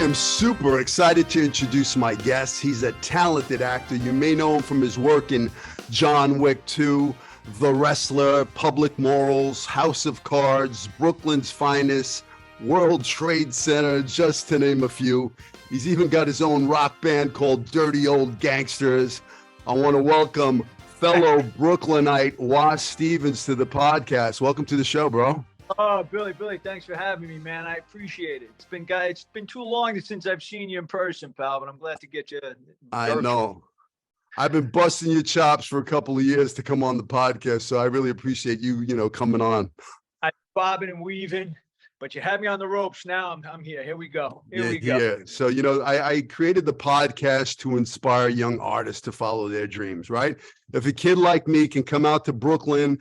am super excited to introduce my guest. He's a talented actor. You may know him from his work in John Wick 2, The Wrestler, Public Morals, House of Cards, Brooklyn's Finest, World Trade Center, just to name a few. He's even got his own rock band called Dirty Old Gangsters. I want to welcome fellow Brooklynite Wash Stevens to the podcast. Welcome to the show, bro. Oh, Billy, thanks for having me, man. I appreciate it. It's been too long since I've seen you in person, pal, but I'm glad to get you. I know. I've been busting your chops for a couple of years to come on the podcast, so I really appreciate you, coming on. I'm bobbing and weaving, but you had me on the ropes. Now I'm here. Here we go. Here we go. Yeah. So, I created the podcast to inspire young artists to follow their dreams, right? If a kid like me can come out to Brooklyn,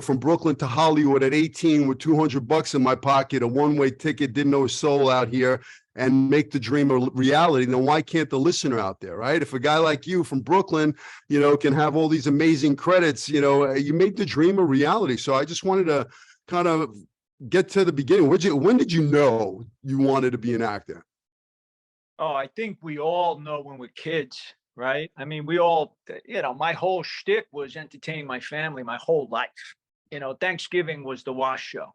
from Brooklyn to Hollywood at 18 with $200 in my pocket, a one-way ticket, didn't know a soul out here, and make the dream a reality, then why can't the listener out there, right? If a guy like you from Brooklyn, can have all these amazing credits, you made the dream a reality. So I just wanted to kind of get to the beginning. When did you know you wanted to be an actor? Oh, I think we all know when we're kids, right? I mean, we all, my whole shtick was entertain my family my whole life. Thanksgiving was the Wash show,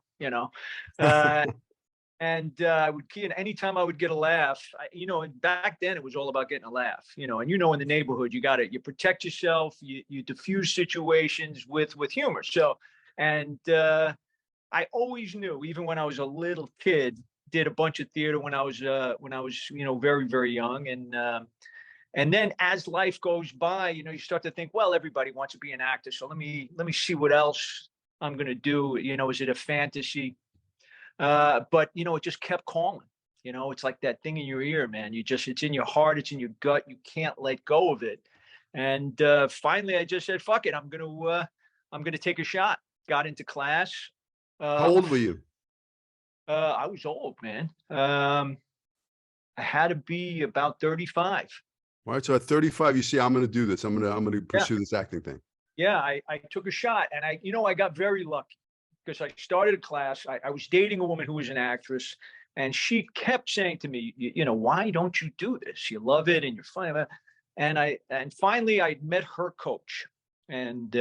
and anytime I would get a laugh, and back then it was all about getting a laugh, and in the neighborhood, you protect yourself, you diffuse situations with humor. So, and I always knew, even when I was a little kid, did a bunch of theater when I was very, very young. And then as life goes by, you start to think, well, everybody wants to be an actor. So let me see what else I'm going to do. Is it a fantasy? But, it just kept calling. It's like that thing in your ear, man. It's in your heart. It's in your gut. You can't let go of it. And finally, I just said, fuck it. I'm going to take a shot. Got into class. How old were you? I was old, man. I had to be about 35. All right. So at 35, you see, I'm going to do this. I'm going to pursue this acting thing. Yeah. I took a shot, and I got very lucky because I started a class. I was dating a woman who was an actress, and she kept saying to me, why don't you do this? You love it and you're funny. And finally I met her coach. And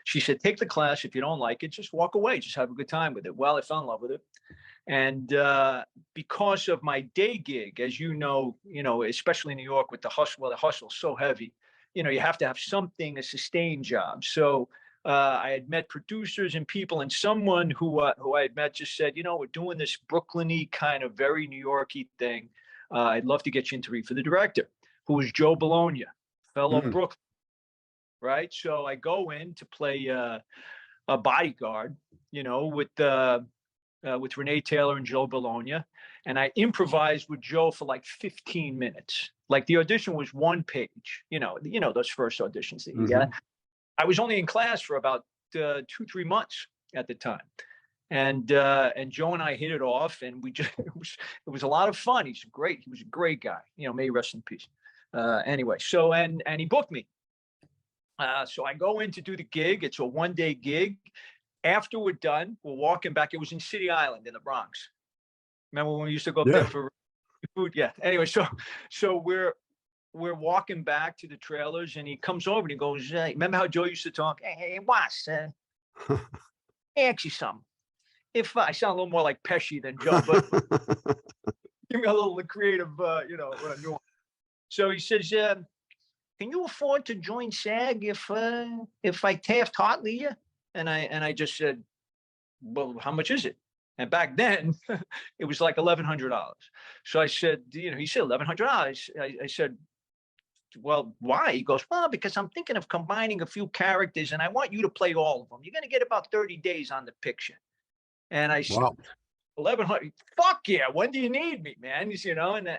she said, take the class. If you don't like it, just walk away. Just have a good time with it. Well, I fell in love with it. And because of my day gig, as especially in New York with the hustle's so heavy, you have to have something, a sustained job. So I had met producers and people, and someone who I had met just said, we're doing this Brooklyn-y kind of very New York-y thing. I'd love to get you to read for the director, who was Joe Bologna, fellow Brooklyn. Right. So I go in to play a bodyguard, with Renee Taylor and Joe Bologna. And I improvised with Joe for like 15 minutes. Like the audition was one page, those first auditions that you get. I was only in class for about 2-3 months at the time. And Joe and I hit it off, and it was a lot of fun. He was a great guy, may he rest in peace. Anyway, so, and he booked me. So I go in to do the gig. It's a one-day gig. After we're done, we're walking back. It was in City Island in the Bronx. Remember when we used to go up there for food? Yeah. Anyway, so we're walking back to the trailers, and he comes over and he goes, hey, remember how Joe used to talk? Hey, Wass, ask you something. If I sound a little more like Pesci than Joe, but give me a little creative, nuance. So he says, can you afford to join SAG if I Taft Hartley you? And I just said, well, how much is it? And back then it was like $1,100. So I said, he said $1,100. I said, well, why? He goes, well, because I'm thinking of combining a few characters, and I want you to play all of them. You're going to get about 30 days on the picture. And I said, 1,100. Fuck yeah. When do you need me, man?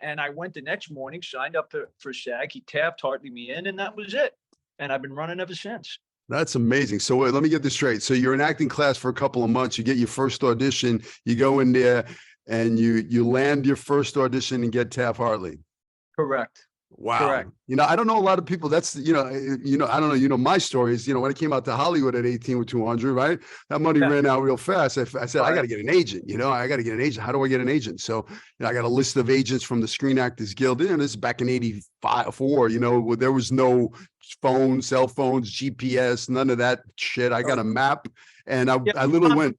And I went the next morning, signed up for SAG. He Taft Hartley me in, and that was it. And I've been running ever since. That's amazing. So wait, let me get this straight. So you're in acting class for a couple of months. You get your first audition. You go in there and you land your first audition and get Taft Hartley. Correct. Wow. Correct. You know, I don't know a lot of people. That's, I don't know, my story is, when I came out to Hollywood at 18 with 200, right? That money ran out real fast. I said, I got to get an agent, I got to get an agent. How do I get an agent? So, I got a list of agents from the Screen Actors Guild. And this is back in 85, where there was no phone, cell phones, GPS, none of that shit. I got a map and I literally went,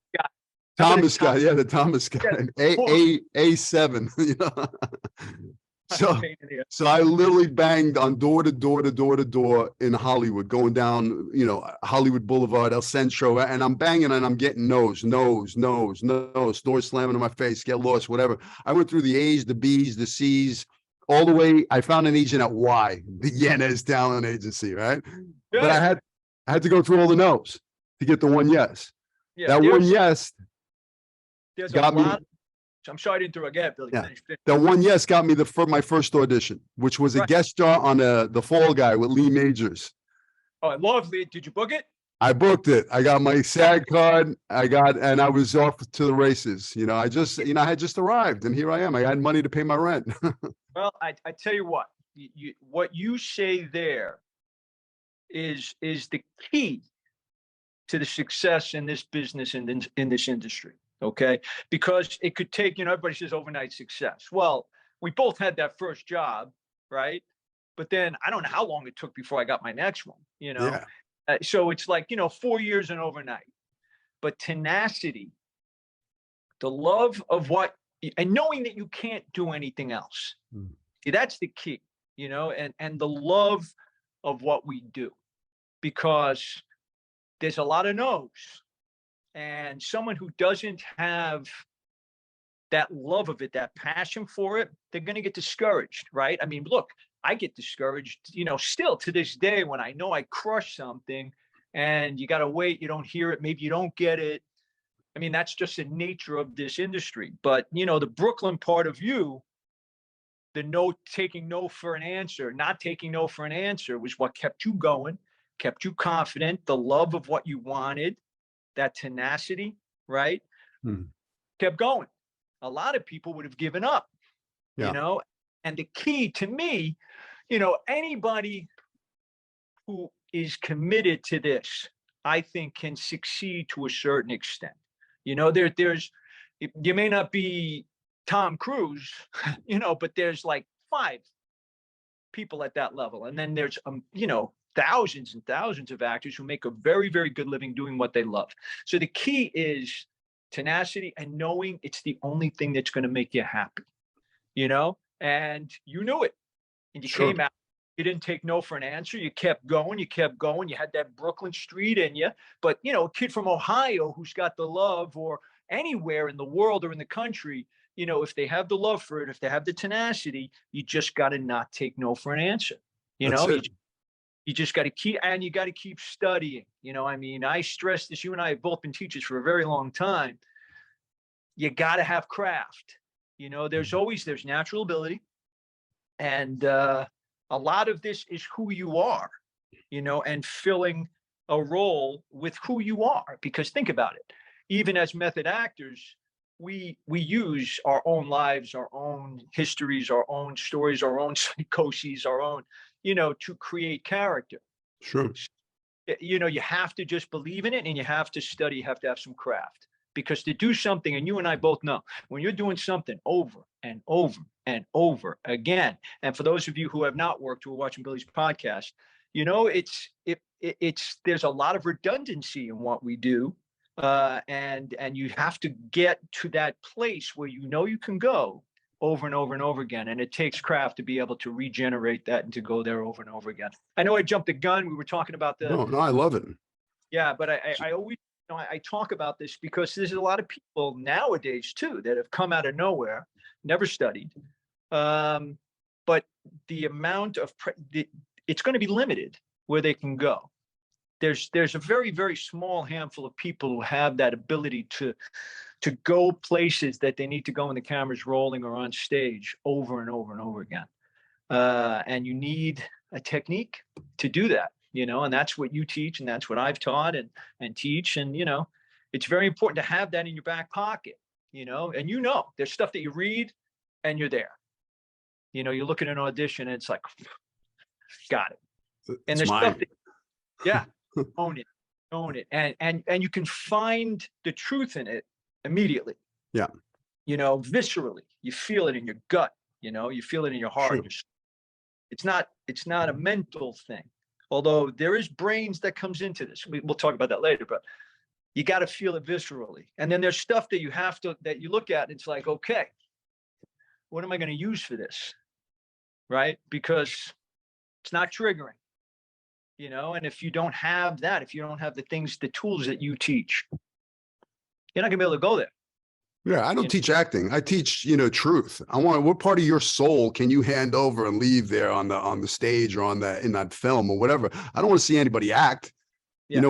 Thomas guy. Yeah, the Thomas guy. A7, So I literally banged on door to door to door to door in Hollywood, going down, Hollywood Boulevard, El Centro, and I'm banging and I'm getting no's, doors slamming in my face, get lost, whatever. I went through the A's, the B's, the C's, all the way. I found an agent at Y, the Yanez Talent Agency, right? Good. But I had to go through all the no's to get the one yes. Yeah, that one yes got me. I'm sorry to interrupt. Again, Billy. Yeah. The one yes got me my first audition, which was a guest star on the Fall Guy with Lee Majors. Oh, I love Lee. Did you book it? I booked it. I got my SAG card. And I was off to the races. I had just arrived, and here I am. I had money to pay my rent. Well, I tell you what. What you say there is the key to the success in this business and in this industry. Okay, because it could take, everybody says overnight success. Well, we both had that first job, right? But then I don't know how long it took before I got my next one, Yeah. So it's like, 4 years and overnight. But tenacity, the love of what, and knowing that you can't do anything else. See, that's the key, and the love of what we do, because there's a lot of no's. And someone who doesn't have that love of it, that passion for it, they're going to get discouraged, right? I mean, look, I get discouraged, still to this day when I know I crush something and you got to wait, you don't hear it, maybe you don't get it. I mean, that's just the nature of this industry. But, the Brooklyn part of you, the taking no for an answer, not taking no for an answer was what kept you going, kept you confident, the love of what you wanted. That tenacity, right? Kept going. A lot of people would have given up, and the key to me, anybody who is committed to this, I think can succeed to a certain extent. There's, you may not be Tom Cruise, but there's like 5 people at that level. And then there's, thousands and thousands of actors who make a very, very good living doing what they love. So the key is tenacity and knowing it's the only thing that's going to make you happy, and you knew it. And you came out, you didn't take no for an answer. You kept going, you had that Brooklyn street in you. But, a kid from Ohio who's got the love, or anywhere in the world or in the country, if they have the love for it, if they have the tenacity, you just got to not take no for an answer. You just got to you got to keep studying. I stress this, you and I have both been teachers for a very long time. You got to have craft. There's natural ability. And a lot of this is who you are, and filling a role with who you are. Because think about it, even as method actors, we use our own lives, our own histories, our own stories, our own psychoses, our own, to create character. Sure. You have to just believe in it, and you have to study, you have to have some craft, because to do something, and you and I both know, when you're doing something over and over and over again, and for those of you who have not worked, who are watching Billy's podcast, there's a lot of redundancy in what we do. And you have to get to that place where you can go over and over and over again. And it takes craft to be able to regenerate that and to go there over and over again. I know I jumped the gun. We were talking about No, I love it. Yeah, but I always, I talk about this because there's a lot of people nowadays too that have come out of nowhere, never studied. But the amount of, it's going to be limited where they can go. There's a very, very small handful of people who have that ability to go places that they need to go when the camera's rolling or on stage over and over and over again. And you need a technique to do that, and that's what you teach, and that's what I've taught and teach. And, it's very important to have that in your back pocket, and there's stuff that you read and you're there. You know, you look at an audition and it's like, got it. And It's there's mine. stuff that, yeah, own it. And you can find the truth in it immediately. Yeah. You know, viscerally, you feel it in your gut, you know, you feel it in your heart. Sure. It's not a mental thing. Although there is brains that comes into this. We'll talk about that later, but you got to feel it viscerally. And then there's stuff that that you look at and it's like, okay, what am I going to use for this? Right? Because it's not triggering, you know, and if you don't have that, if you don't have the tools that you teach, you're not gonna be able to go there. Yeah, I don't teach acting. I teach, truth. I want what part of your soul can you hand over and leave there on the stage or in that film or whatever. I don't want to see anybody act. Yeah.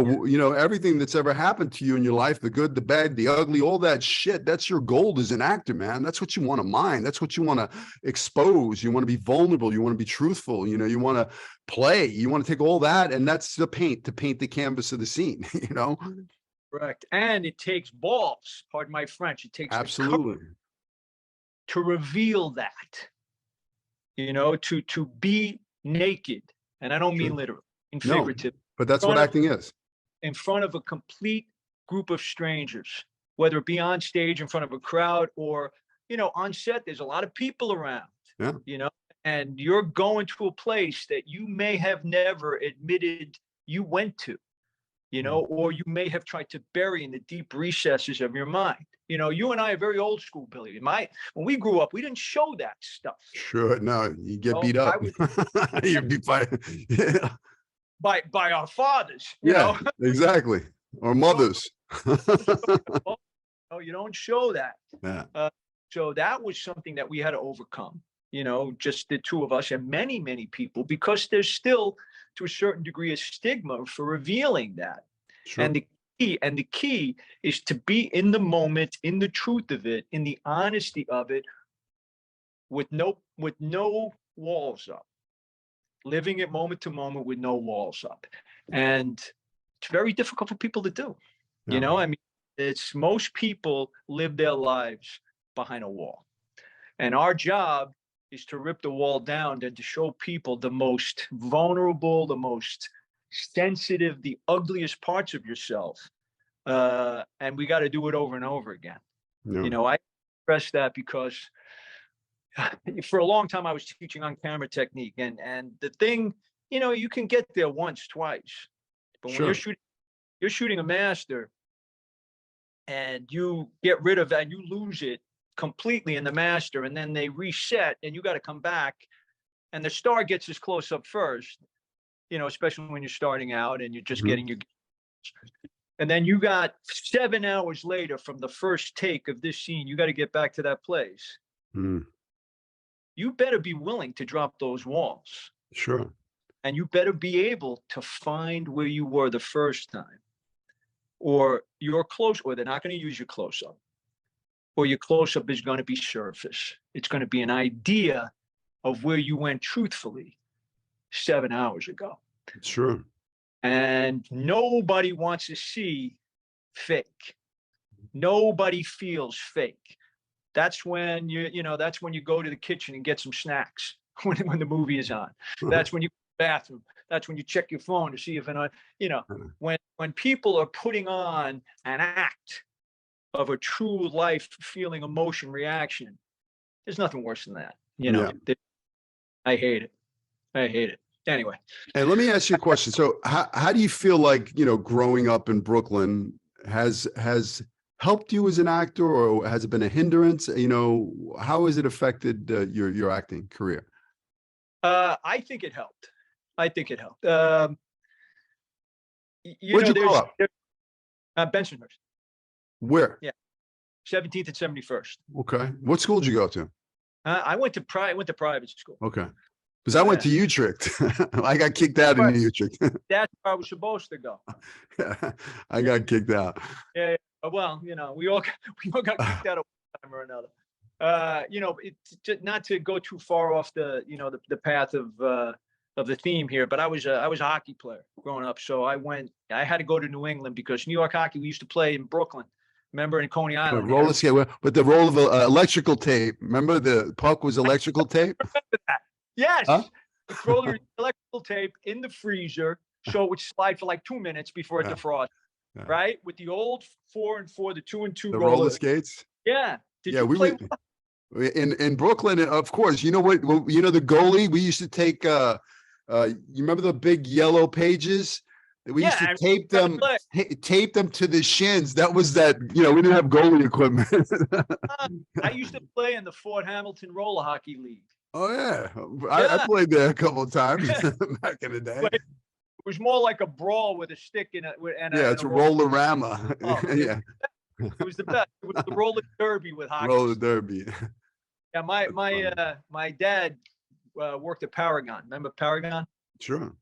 Everything that's ever happened to you in your life, the good, the bad, the ugly, all that shit, that's your gold as an actor, man. That's what you want to mine. That's what you want to expose. You want to be vulnerable. You want to be truthful. You want to play. You want to take all that, and that's to paint the canvas of the scene, Correct. And it takes balls, pardon my French. It takes absolutely to reveal that, to be naked. And I don't mean literally, in figurative. But that's what acting is. In front of a complete group of strangers, whether it be on stage in front of a crowd or, on set, there's a lot of people around, and you're going to a place that you may have never admitted you went to, or you may have tried to bury in the deep recesses of your mind. You and I are very old school, Billy. When we grew up, we didn't show that stuff. Sure. No, you get beat up. You'd be fighting. Yeah. By our fathers. Exactly. Or mothers. No, you don't show that. Yeah. So that was something that we had to overcome, just the two of us and many, many people, because there's still, to a certain degree, a stigma for revealing that. Sure. And the key is to be in the moment, in the truth of it, in the honesty of it, with no walls up. Living it moment to moment with no walls up. And it's very difficult for people to do. Yeah. It's most people live their lives behind a wall. And our job is to rip the wall down and to show people the most vulnerable, the most sensitive, the ugliest parts of yourself. And we got to do it over and over again. Yeah. I stress that because for a long time I was teaching on camera technique, and the thing, you can get there once, twice, but when you're shooting a master and you get rid of that, you lose it completely in the master, and then they reset and you got to come back, and the star gets his close up first, especially when you're starting out and you're just getting your, and then you got 7 hours later from the first take of this scene, you got to get back to that place. You better be willing to drop those walls. Sure. And you better be able to find where you were the first time, or your close, or they're not going to use your close up, or your close up is going to be surface. It's going to be an idea of where you went truthfully 7 hours ago. Sure. And nobody wants to see fake. Nobody feels fake. That's when that's when you go to the kitchen and get some snacks when the movie is on. That's when you go to the bathroom. That's when you check your phone to see if when people are putting on an act of a true life feeling, emotion, reaction, there's nothing worse than that. I hate it. Anyway. And let me ask you a question. So how do you feel like, growing up in Brooklyn has helped you as an actor, or has it been a hindrance? How has it affected your acting career? I think it helped. Where'd you grow up? Bensonhurst. Where? Yeah, 17th and 71st. Okay. What school did you go to? I went to private school. Okay. Because I went to Utrecht. I got kicked out in Utrecht. That's where I was supposed to go. I got kicked out. Yeah. Well, we all got kicked out at one time or another. Not to go too far off the path of the theme here, but I was a hockey player growing up. So I had to go to New England because New York hockey, we used to play in Brooklyn. Remember in Coney Island? Roller skate with the roll of electrical tape. Remember the puck was electrical tape? Yes. Huh? You throw the electrical tape in the freezer so it would slide for like 2 minutes before it defrosts. Yeah. Right? With the old 4-and-4, the 2-and-2 The roller skates. Yeah. Did Yeah, you play? In Brooklyn, of course. You know what? You know the goalie. We used to take. You remember the big yellow pages? We used to tape them to the shins. That was that. You know, we didn't have goalie equipment. I used to play in the Fort Hamilton Roller Hockey League. Oh yeah, I played there a couple of times back in the day. It was more like a brawl with a stick and it's a roller-rama. Oh, yeah. It was the best. It was the roller derby with hockey. Roller derby. Yeah, my dad worked at Paragon. Remember Paragon? Sure.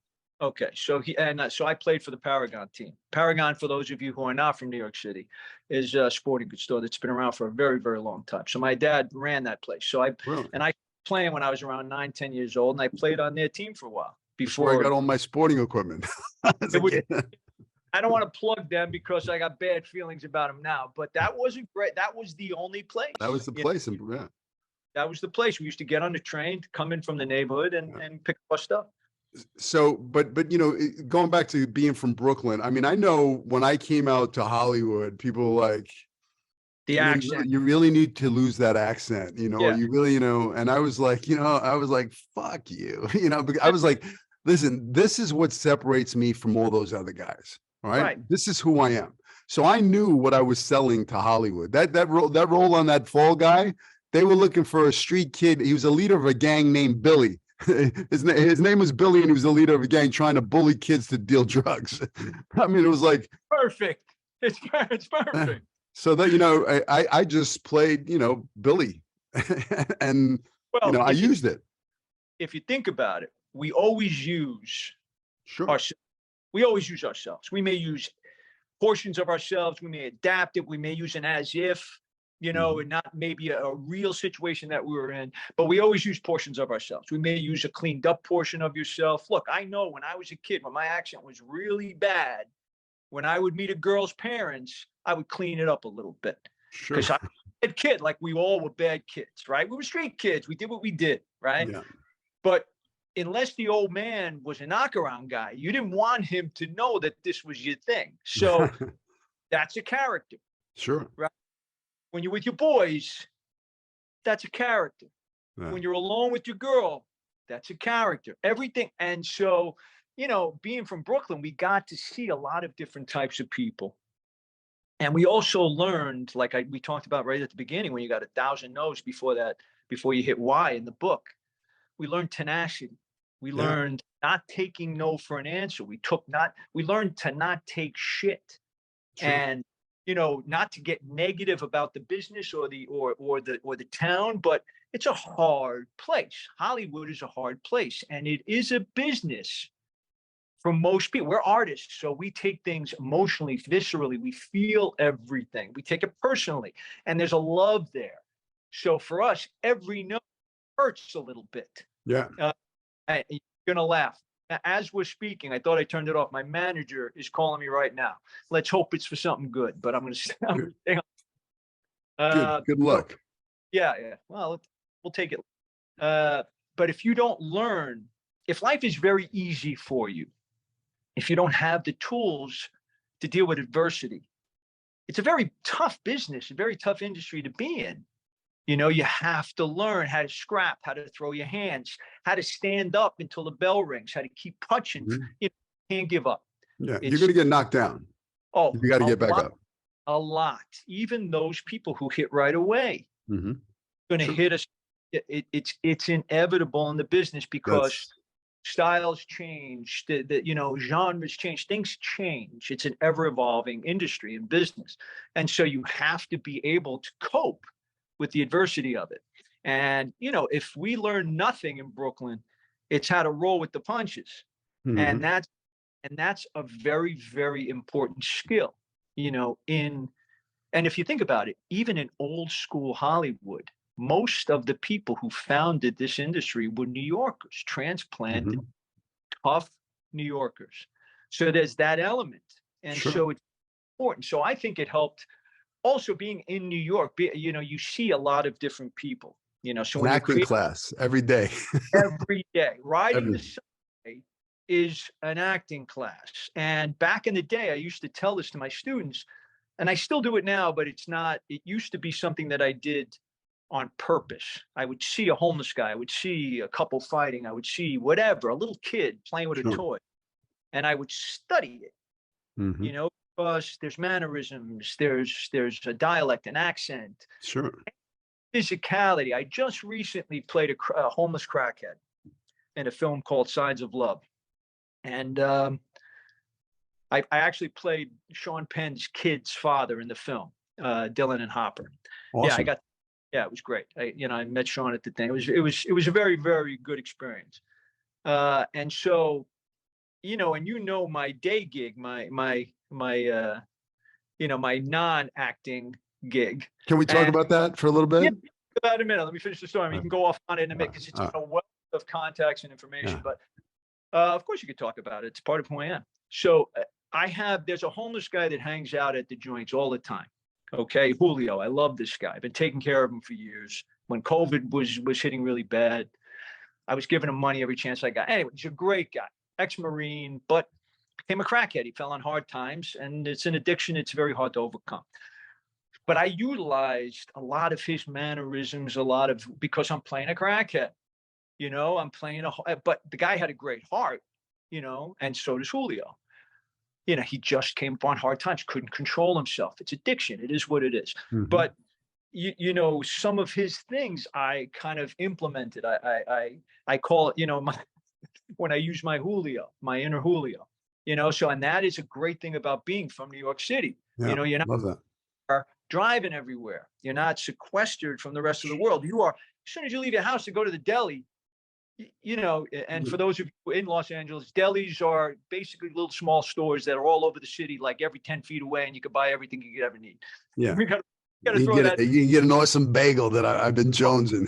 Okay, so so I played for the Paragon team. Paragon, for those of you who are not from New York City, is a sporting goods store that's been around for a very, very long time. So my dad ran that place. So I playing when I was around 9, 10 years old, and I played on their team for a while before I got all my sporting equipment. I don't want to plug them because I got bad feelings about them now, but that wasn't great. That was the only place. That was the place. Yeah. That was the place. We used to get on the train, come in from the neighborhood and pick up our stuff. So, but you know, going back to being from Brooklyn, I mean, I know when I came out to Hollywood, people were like, the accent. You really need to lose that accent, you know, you really, you know, and I was like, fuck you, you know, because I was like, listen, this is what separates me from all those other guys. All right. This is who I am. So I knew what I was selling to Hollywood. That role on that Fall Guy, they were looking for a street kid. He was a leader of a gang named Billy. His name was Billy, and he was the leader of a gang trying to bully kids to deal drugs. I mean, it was like perfect. It's perfect. So that, you know, I just played, you know, Billy, and you know, I used it. If you think about it, we always use ourselves. We always use ourselves. We may use portions of ourselves. We may adapt it. We may use an as if, you know, and not maybe a real situation that we were in, but we always use portions of ourselves. We may use a cleaned up portion of yourself. Look, I know when I was a kid, when my accent was really bad, when I would meet a girl's parents, I would clean it up a little bit. Because I was a bad kid, like we all were bad kids, right? We were street kids. We did what we did, right? Yeah. But unless the old man was a knockaround guy, you didn't want him to know that this was your thing. So that's a character. Sure. Right? When you're with your boys, that's a character. Yeah. When you're alone with your girl, that's a character. Everything. And so, you know, being from Brooklyn, we got to see a lot of different types of people. And we also learned, like we talked about right at the beginning, when you got 1,000 no's before you hit Y in the book, we learned tenacity. We learned not taking no for an answer. We learned to not take shit. True. And, you know, not to get negative about the business or the town, but it's a hard place. Hollywood is a hard place, and it is a business for most people. We're artists, so we take things emotionally, viscerally. We feel everything. We take it personally, and there's a love there. So for us, every note hurts a little bit. Yeah. You're gonna laugh. As we're speaking, I thought I turned it off. My manager is calling me right now. Let's hope it's for something good, but I'm gonna stay on. Good luck. Yeah. Well, we'll take it. But if you don't learn, if life is very easy for you, if you don't have the tools to deal with adversity, it's a very tough business, a very tough industry to be in. You know, you have to learn how to scrap, how to throw your hands, how to stand up until the bell rings, how to keep punching. Mm-hmm. You can't give up. Yeah, you're going to get knocked down. Oh, you got to get back up. A lot. Even those people who hit right away, going to hit us. It's inevitable in the business because styles change, you know, genres change, things change. It's an ever evolving industry and business, and so you have to be able to cope with the adversity of it. And, you know, if we learn nothing in Brooklyn, it's how to roll with the punches. And that's a very, very important skill, you know, and if you think about it, even in old school Hollywood, most of the people who founded this industry were New Yorkers, transplanted, tough New Yorkers. So there's that element. And so it's important. So I think it helped also being in New York, you know, you see a lot of different people, you know, so An when you're acting class every day. every day, riding the Every, subway is an acting class. And back in the day, I used to tell this to my students, and I still do it now, but it used to be something that I did on purpose. I would see a homeless guy, I would see a couple fighting, I would see whatever, a little kid playing with a sure. toy, and I would study it, Hmm. you know, because there's mannerisms, there's a dialect, an accent, Sure. physicality. I just recently played a homeless crackhead in a film called Signs of Love. And I actually played Sean Penn's kid's father in the film, Dylan and Hopper. Awesome. Yeah, it was great. I met Sean at the thing. It was a very, very good experience. And so, and my day gig, my my non-acting gig. Can we talk about that for a little bit? Yeah, about a minute. Let me finish the story. I mean, you can go off on it in a minute because it's a wealth of context and information. But of course, you could talk about it. It's part of who I am. So there's a homeless guy that hangs out at the joints all the time. Okay, Julio. I love this guy. I've been taking care of him for years. When COVID was hitting really bad, I was giving him money every chance I got. Anyway, he's a great guy, ex-Marine, but became a crackhead. He fell on hard times, and it's an addiction. It's very hard to overcome. But I utilized a lot of his mannerisms, because I'm playing a crackhead. But the guy had a great heart, and so does Julio. He just came upon hard times, couldn't control himself. It's addiction. It is what it is. Mm-hmm. But, some of his things I kind of implemented. I call it, when I use my Julio, my inner Julio, and that is a great thing about being from New York City. Yeah, You're love that. Not driving everywhere. You're not sequestered from the rest of the world. You are, as soon as you leave your house to go to the deli, and for those of you in Los Angeles, delis are basically little small stores that are all over the city, like every 10 feet away, and you can buy everything you could ever need. Yeah. You can get an awesome bagel that I've been jonesing.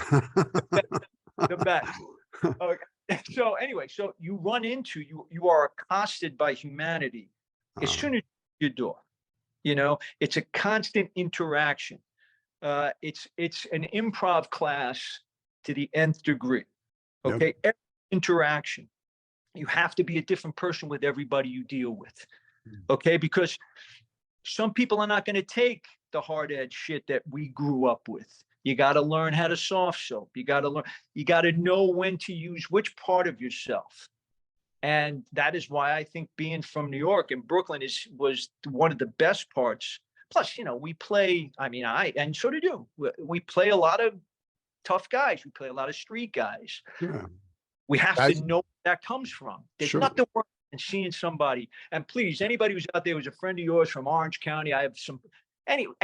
The best. Okay. So anyway, so you run into, you are accosted by humanity as soon as you door. It's a constant interaction. It's an improv class to the nth degree. Okay. Yep. Every interaction, you have to be a different person with everybody you deal with. Okay. Because some people are not going to take the hard edge shit that we grew up with. You got to learn how to soft soap. You got to know when to use which part of yourself. And that is why I think being from New York and Brooklyn was one of the best parts. Plus, we play, and so did you. We play a lot of tough guys. We play a lot of street guys. Yeah. We have to know where that comes from. There's nothing worse than seeing somebody. And please, anybody who's out there who's a friend of yours from Orange County, I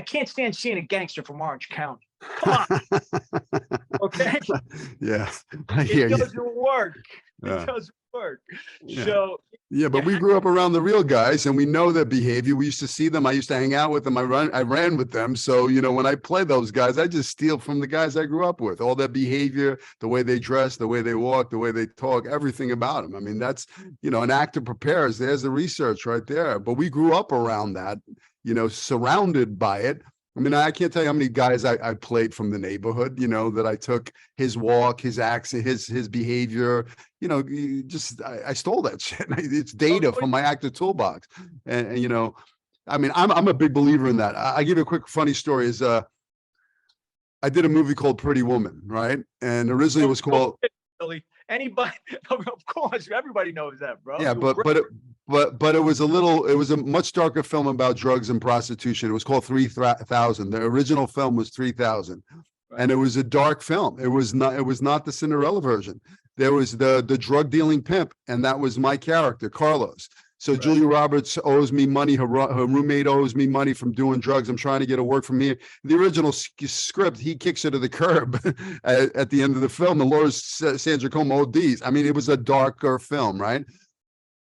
can't stand seeing a gangster from Orange County. Come on. Okay. Yeah. It doesn't work. It doesn't work. Yeah. So but we grew up around the real guys and we know their behavior. We used to see them. I used to hang out with them. I ran with them. So, when I play those guys, I just steal from the guys I grew up with, all their behavior, the way they dress, the way they walk, the way they talk, everything about them. I mean, that's, an actor prepares. There's the research right there. But we grew up around that, surrounded by it. I mean, I can't tell you how many guys I played from the neighborhood, that I took his walk, his accent, his behavior, I stole that shit. It's data from my actor toolbox. And I'm a big believer in that. I give you a quick funny story is I did a movie called Pretty Woman, right? And originally it was called anybody, of course, everybody knows that, bro. Yeah, but it was a much darker film about drugs and prostitution. It was called 3000. The original film was 3000. Right. And it was a dark film. It was not the Cinderella version. There was the drug dealing pimp, and that was my character, Carlos. So right. Julia Roberts owes me money. Her roommate owes me money from doing drugs. I'm trying to get her work from me. The original script, he kicks her to the curb at the end of the film. And Laura Sandra Como ODs. I mean, it was a darker film, right?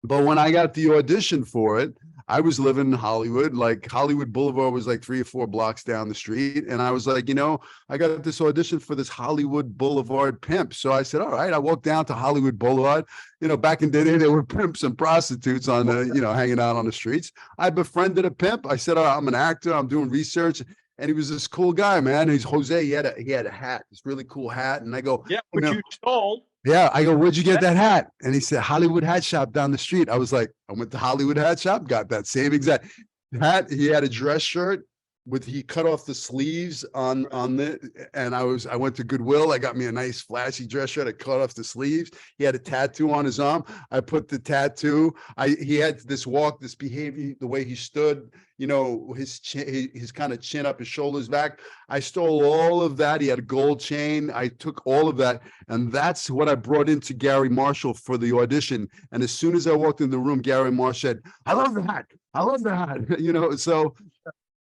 But when I got the audition for it, I was living in Hollywood. Like Hollywood Boulevard was like 3 or 4 blocks down the street. And I was like, I got this audition for this Hollywood Boulevard pimp. So I said, all right, I walked down to Hollywood Boulevard. Back in the day, there were pimps and prostitutes on the, hanging out on the streets. I befriended a pimp. I said, oh, I'm an actor. I'm doing research. And he was this cool guy, man. He's Jose. He had a hat, this really cool hat. And I go, yeah, which you stole. Yeah. I go, where'd you get that hat? And he said, Hollywood Hat Shop down the street. I was like, I went to Hollywood Hat Shop, got that same exact hat. He had a dress shirt he cut off the sleeves and I went to Goodwill. I got me a nice flashy dress shirt. I cut off the sleeves. He had a tattoo on his arm. I put the tattoo. He had this behavior, the way he stood, his kind of chin up, his shoulders back. I stole all of that. He had a gold chain. I took all of that. And that's what I brought into Gary Marshall for the audition. And as soon as I walked in the room, Gary Marshall said, I love the hat. I love the hat. So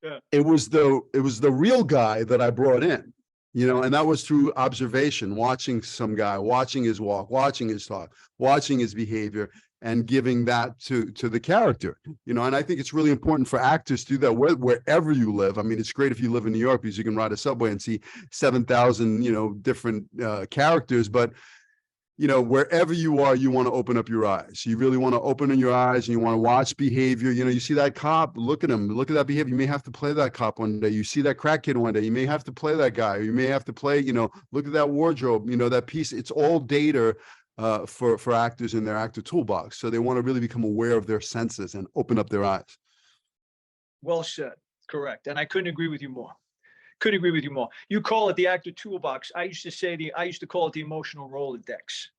yeah. It was the real guy that I brought in, and that was through observation, watching some guy, watching his walk, watching his talk, watching his behavior, and giving that to the character, and I think it's really important for actors to do that wherever you live. I mean, it's great if you live in New York because you can ride a subway and see 7,000, different characters, but wherever you are, you want to open up your eyes. You really want to open your eyes and you want to watch behavior. You see that cop, look at him, look at that behavior. You may have to play that cop one day. You see that crack kid one day. You may have to play that guy. Or you may have to play, look at that wardrobe, that piece. It's all data for actors in their actor toolbox. So they want to really become aware of their senses and open up their eyes. Well said. Correct. And I couldn't agree with you more. You call it the actor toolbox. I used to call it the emotional Rolodex.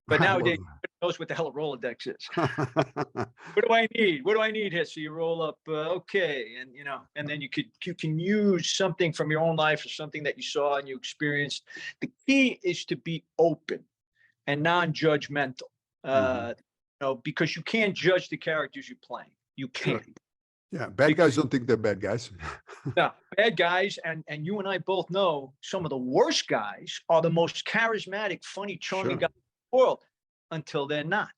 But nowadays, nobody knows what the hell a Rolodex is. What do I need? What do I need here? So you roll up, okay, and then you can use something from your own life or something that you saw and you experienced. The key is to be open and non-judgmental, because you can't judge the characters you're playing. You can't. Sure. Yeah, bad guys don't think they're bad guys. No, bad guys, and you and I both know some of the worst guys are the most charismatic, funny, charming guys in the world until they're not.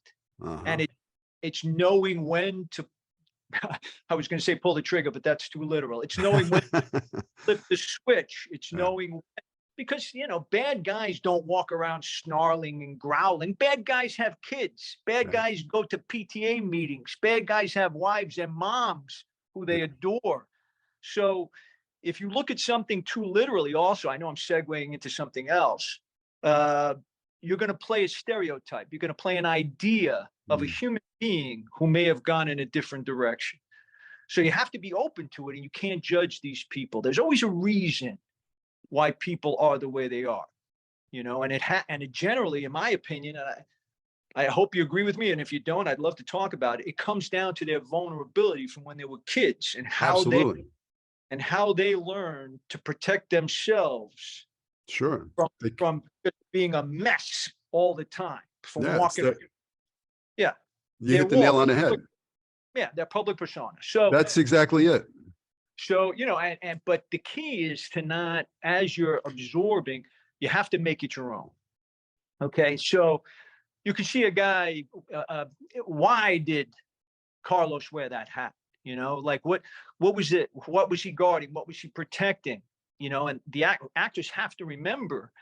And it's knowing when to, I was going to say pull the trigger, but that's too literal. It's knowing when to flip the switch. It's knowing when, because, bad guys don't walk around snarling and growling. Bad guys have kids. Bad guys go to PTA meetings. Bad guys have wives and moms who they adore. So if you look at something too literally, also, I know I'm segueing into something else. You're going to play a stereotype. You're going to play an idea of a human being who may have gone in a different direction. So you have to be open to it, and you can't judge these people. There's always a reason why people are the way they are, and it generally, in my opinion, I hope you agree with me. And if you don't, I'd love to talk about it. It comes down to their vulnerability from when they were kids and how they learn to protect themselves. Sure. From being a mess all the time, from walking. You hit the nail on the head. Their public persona. So that's exactly it. So, but the key is to not, as you're absorbing, you have to make it your own. Okay. So you can see a guy, why did Carlos wear that hat? Like what was it? What was he guarding? What was he protecting? And the actors have to remember,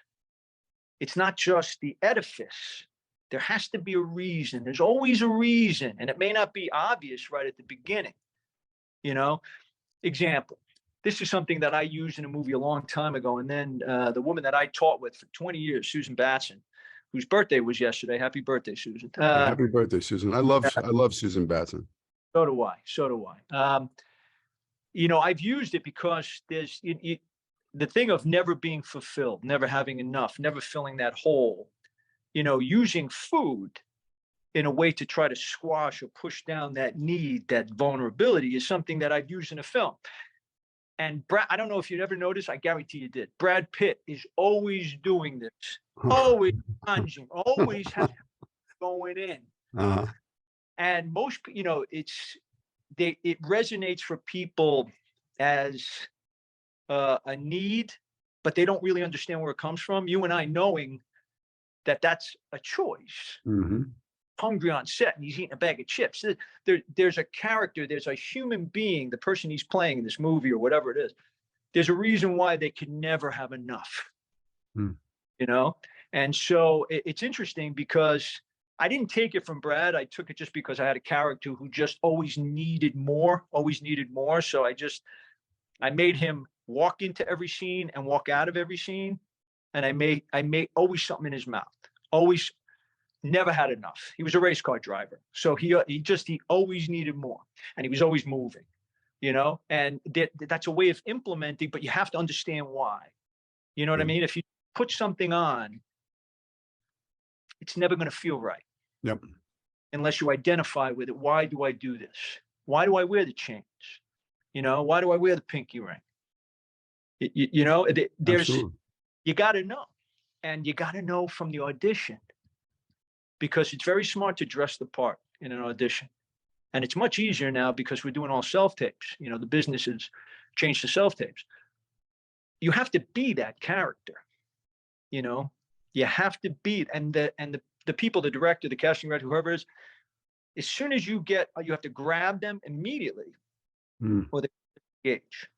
it's not just the edifice. There has to be a reason. There's always a reason. And it may not be obvious right at the beginning, Example, this is something that I used in a movie a long time ago. And then the woman that I taught with for 20 years, Susan Batson, whose birthday was yesterday. Happy birthday, Susan. Happy birthday, Susan. I love Susan Batson. So do I. I've used it because there's the thing of never being fulfilled, never having enough, never filling that hole, using food in a way to try to squash or push down that need, that vulnerability, is something that I've used in a film. And Brad, I don't know if you've ever noticed, I guarantee you did. Brad Pitt is always doing this, always plunging, always going in. And most, it resonates for people as a need, but they don't really understand where it comes from. You and I knowing that that's a choice. hungry on set and he's eating a bag of chips. There's a character, there's a human being, the person he's playing in this movie or whatever it is. There's a reason why they can never have enough, you know? And so it's interesting because I didn't take it from Brad. I took it just because I had a character who just always needed more, always needed more. So I made him walk into every scene and walk out of every scene. And I made always something in his mouth, always never had enough. He was a race car driver. So he always needed more and he was always moving, you know, and that's a way of implementing, but you have to understand why, you know what I mean? If you put something on, it's never going to feel right. Yep. Unless you identify with it. Why do I do this? Why do I wear the chains? You know, why do I wear the pinky ring? You know, Absolutely. You got to know, and you got to know from the audition, because it's very smart to dress the part in an audition. And it's much easier now because we're doing all self-tapes. You know, the businesses changed to self-tapes. You have to be that character, you know, you have to be, and the people, the director, the casting director, whoever it is, as soon as you have to grab them immediately or they engage,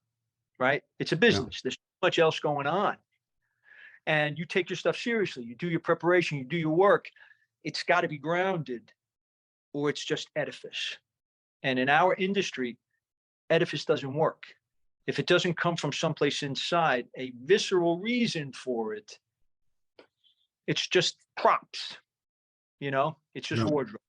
right? It's a business. There's so much else going on. And you take your stuff seriously. You do your preparation, you do your work. It's got to be grounded or it's just edifice. And in our industry, edifice doesn't work. If it doesn't come from someplace inside, a visceral reason for it, it's just props, you know, it's just wardrobe.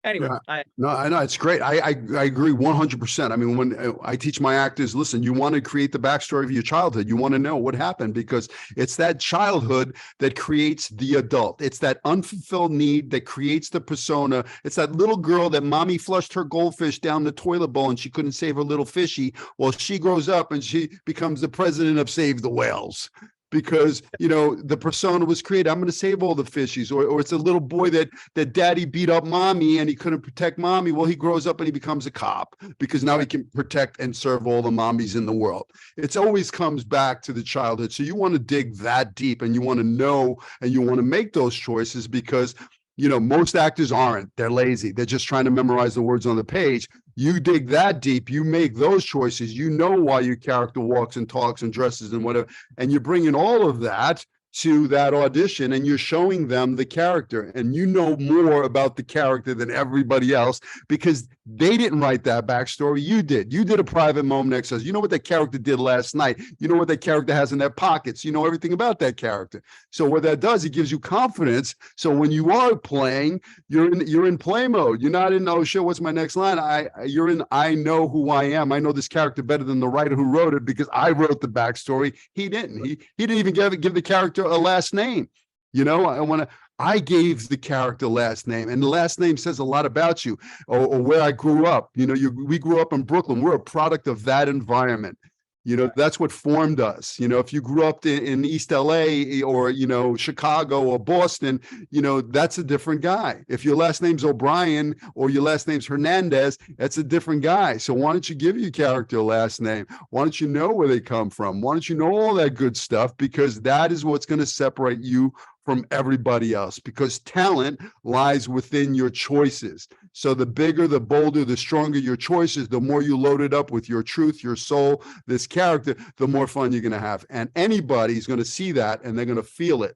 Anyway, I know it's great. I agree 100%. I mean, when I teach my actors, listen, you want to create the backstory of your childhood. You want to know what happened because it's that childhood that creates the adult. It's that unfulfilled need that creates the persona. It's that little girl that mommy flushed her goldfish down the toilet bowl and she couldn't save her little fishy. Well, she grows up and she becomes the president of Save the Whales. Because, you know, the persona was created. I'm going to save all the fishies. Or it's a little boy that daddy beat up mommy and he couldn't protect mommy. Well, he grows up and he becomes a cop because now he can protect and serve all the mommies in the world. It's always comes back to the childhood. So you want to dig that deep and you want to know and you want to make those choices because, you know, most actors aren't. They're lazy. They're just trying to memorize the words on the page. You dig that deep, you make those choices, you know why your character walks and talks and dresses and whatever, and you're bringing all of that to that audition and you're showing them the character and you know more about the character than everybody else because they didn't write that backstory. You did a private moment exercise. You know what that character did last night. You know what that character has in their pockets. You know everything about that character. So what that does, it gives you confidence. So when you are playing, you're in play mode. You're not in, oh shit, what's my next line? You're in, I know who I am. I know this character better than the writer who wrote it because I wrote the backstory. He didn't. He didn't even give the character a last name. You know, I gave the character last name, and the last name says a lot about you or where I grew up. You know, we grew up in Brooklyn. We're a product of that environment. You know, that's what formed us. You know, if you grew up in East LA or, you know, Chicago or Boston, you know, that's a different guy. If your last name's O'Brien or your last name's Hernandez, that's a different guy. So why don't you give your character a last name? Why don't you know where they come from? Why don't you know all that good stuff? Because that is what's going to separate you from everybody else, because talent lies within your choices. So the bigger, the bolder, the stronger your choices, the more you load it up with your truth, your soul, this character, the more fun you're going to have. And anybody's going to see that and they're going to feel it.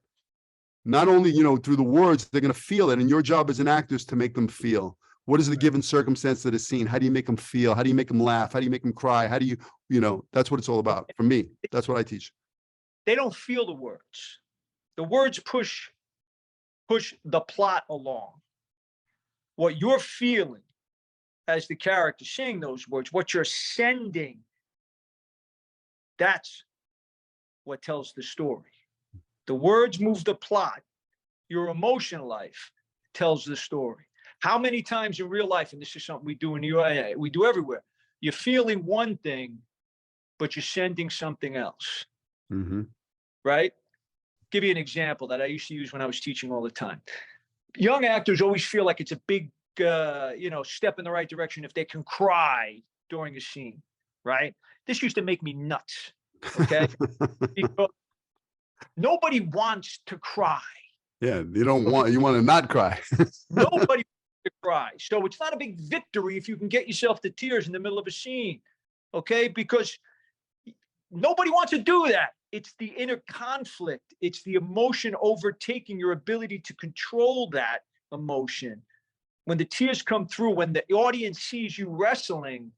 Not only, you know, through the words, they're going to feel it. And your job as an actor is to make them feel. What is the given circumstance that is seen? How do you make them feel? How do you make them laugh? How do you make them cry? How do you, you know, that's what it's all about. For me, that's what I teach. They don't feel the words. The words push the plot along. What you're feeling as the character saying those words, what you're sending, that's what tells the story. The words move the plot. Your emotional life tells the story. How many times in real life, and this is something we do in the UAA, we do everywhere, you're feeling one thing, but you're sending something else, right? Give you an example that I used to use when I was teaching all the time. Young actors always feel like it's a big, you know, step in the right direction if they can cry during a scene, right? This used to make me nuts, okay? Because nobody wants to cry. Yeah, you want to not cry. Nobody wants to cry. So it's not a big victory if you can get yourself to tears in the middle of a scene, okay? Because nobody wants to do that. It's the inner conflict. It's the emotion overtaking your ability to control that emotion. When the tears come through, when the audience sees you wrestling,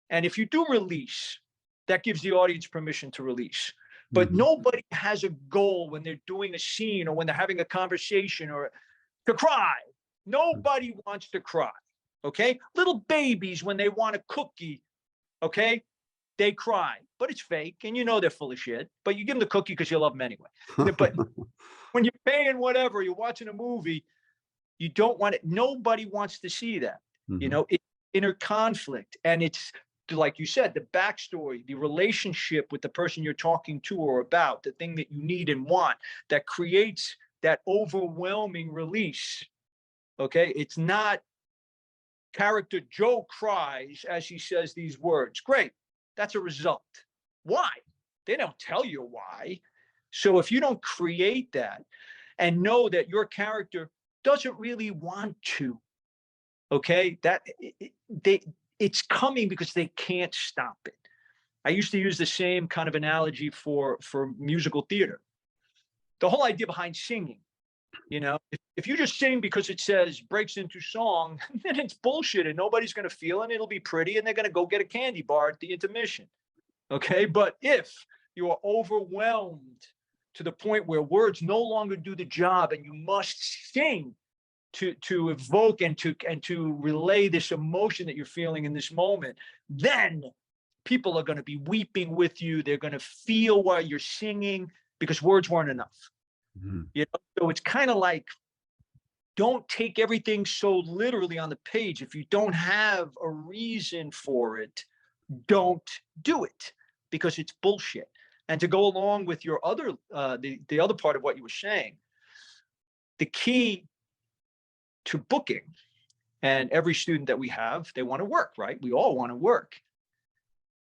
and if you do release, that gives the audience permission to release. But nobody has a goal when they're doing a scene or when they're having a conversation or to cry. Nobody wants to cry, okay? Little babies, when they want a cookie, okay, they cry, but it's fake, and you know they're full of shit, but you give them the cookie because you love them anyway. But when you're paying whatever, you're watching a movie, you don't want it. Nobody wants to see that. You know, it's inner conflict, and it's, like you said, the backstory, the relationship with the person you're talking to or about, the thing that you need and want, that creates that overwhelming release. Okay. It's not character Joe cries as he says these words. Great. That's a result. Why? They don't tell you why. So if you don't create that and know that your character doesn't really want to, okay, it's coming because they can't stop it. I used to use the same kind of analogy for musical theater. The whole idea behind singing, you know, if you just sing because it says breaks into song, then it's bullshit and nobody's going to feel it and it'll be pretty and they're going to go get a candy bar at the intermission. Okay. But if you are overwhelmed to the point where words no longer do the job and you must sing to evoke and to relay this emotion that you're feeling in this moment, then people are going to be weeping with you. They're going to feel while you're singing because words weren't enough. You know, so it's kind of like, don't take everything so literally on the page. If you don't have a reason for it, don't do it because it's bullshit. And to go along with your other, the other part of what you were saying, the key to booking, and every student that we have, they want to work, right? We all want to work,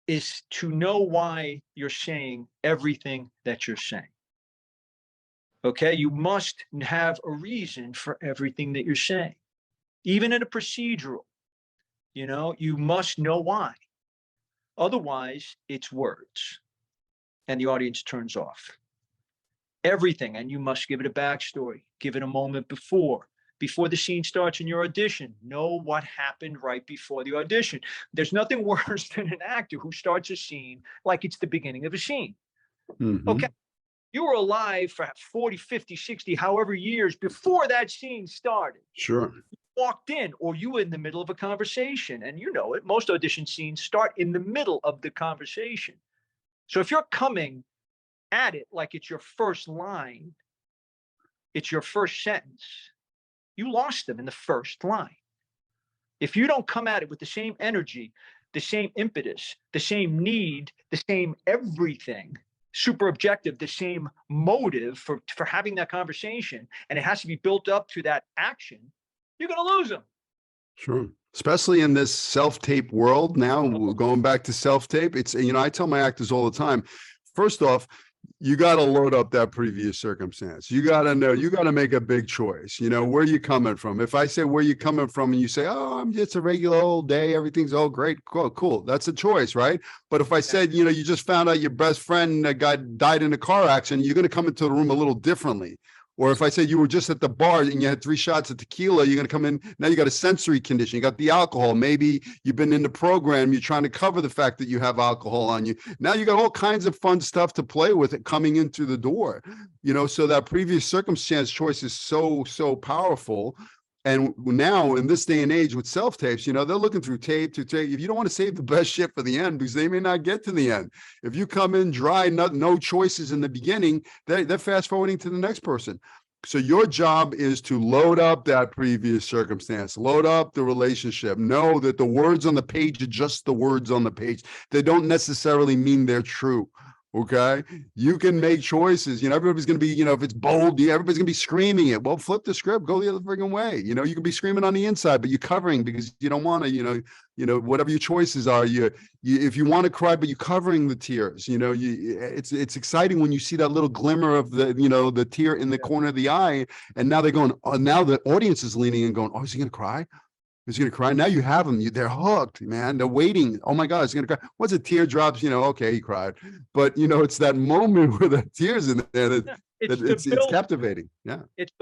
is to know why you're saying everything that you're saying. Okay, you must have a reason for everything that you're saying. Even in a procedural, you know, you must know why. Otherwise, it's words and the audience turns off. Everything, and you must give it a backstory, give it a moment before the scene starts in your audition. Know what happened right before the audition. There's nothing worse than an actor who starts a scene like it's the beginning of a scene. Okay. You were alive for 40, 50, 60, however years before that scene started. Sure. You walked in, or you were in the middle of a conversation, and you know it. Most audition scenes start in the middle of the conversation. So if you're coming at it like it's your first line, it's your first sentence, you lost them in the first line. If you don't come at it with the same energy, the same impetus, the same need, the same everything, super objective, the same motive for having that conversation, and it has to be built up to that action, you're going to lose them. Sure. Especially in this self-tape world now, going back to self-tape, it's, you know, I tell my actors all the time, first off, you got to load up that previous circumstance. You got to know, you got to make a big choice. You know, where you coming from? If I say where you coming from and you say, oh, I'm just a regular old day, everything's all great, cool. That's a choice, right? But if I said, you know, you just found out your best friend died in a car accident, you're going to come into the room a little differently. Or if I said you were just at the bar and you had 3 shots of tequila, you're going to come in. Now you got a sensory condition. You got the alcohol. Maybe you've been in the program. You're trying to cover the fact that you have alcohol on you. Now you got all kinds of fun stuff to play with it coming into the door. You know, so that previous circumstance choice is so powerful. And now in this day and age with self-tapes, you know, they're looking through tape to tape. If you don't want to save the best shit for the end, because they may not get to the end. If you come in dry, no choices in the beginning, they're fast forwarding to the next person. So your job is to load up that previous circumstance, load up the relationship. Know that the words on the page are just the words on the page. They don't necessarily mean they're true. Okay. You can make choices. You know, everybody's going to be, you know, if it's bold, everybody's going to be screaming it. Well, flip the script, go the other friggin' way. You know, you can be screaming on the inside, but you're covering because you don't want to, whatever your choices are, if you want to cry, but you're covering the tears, it's exciting when you see that little glimmer of the tear in the corner of the eye. And now they're going, oh, now the audience is leaning and going, oh, is he going to cry? Is he gonna cry? Now you have them. They're hooked, man. They're waiting. Oh my God, is he gonna cry? Once a tear drops, okay, he cried. But it's that moment where the tears in there that it's captivating. Yeah. It's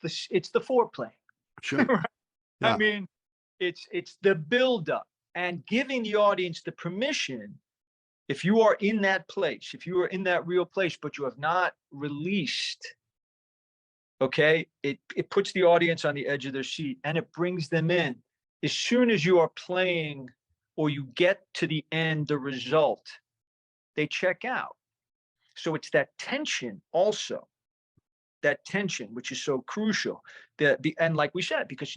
the foreplay. Sure. Right? Yeah. I mean, it's the buildup and giving the audience the permission. If you are in that place, if you are in that real place, but you have not released. Okay, it puts the audience on the edge of their seat and it brings them in. As soon as you are playing or you get to the end, the result, they check out. So it's that tension also, that tension, which is so crucial. And like we said, because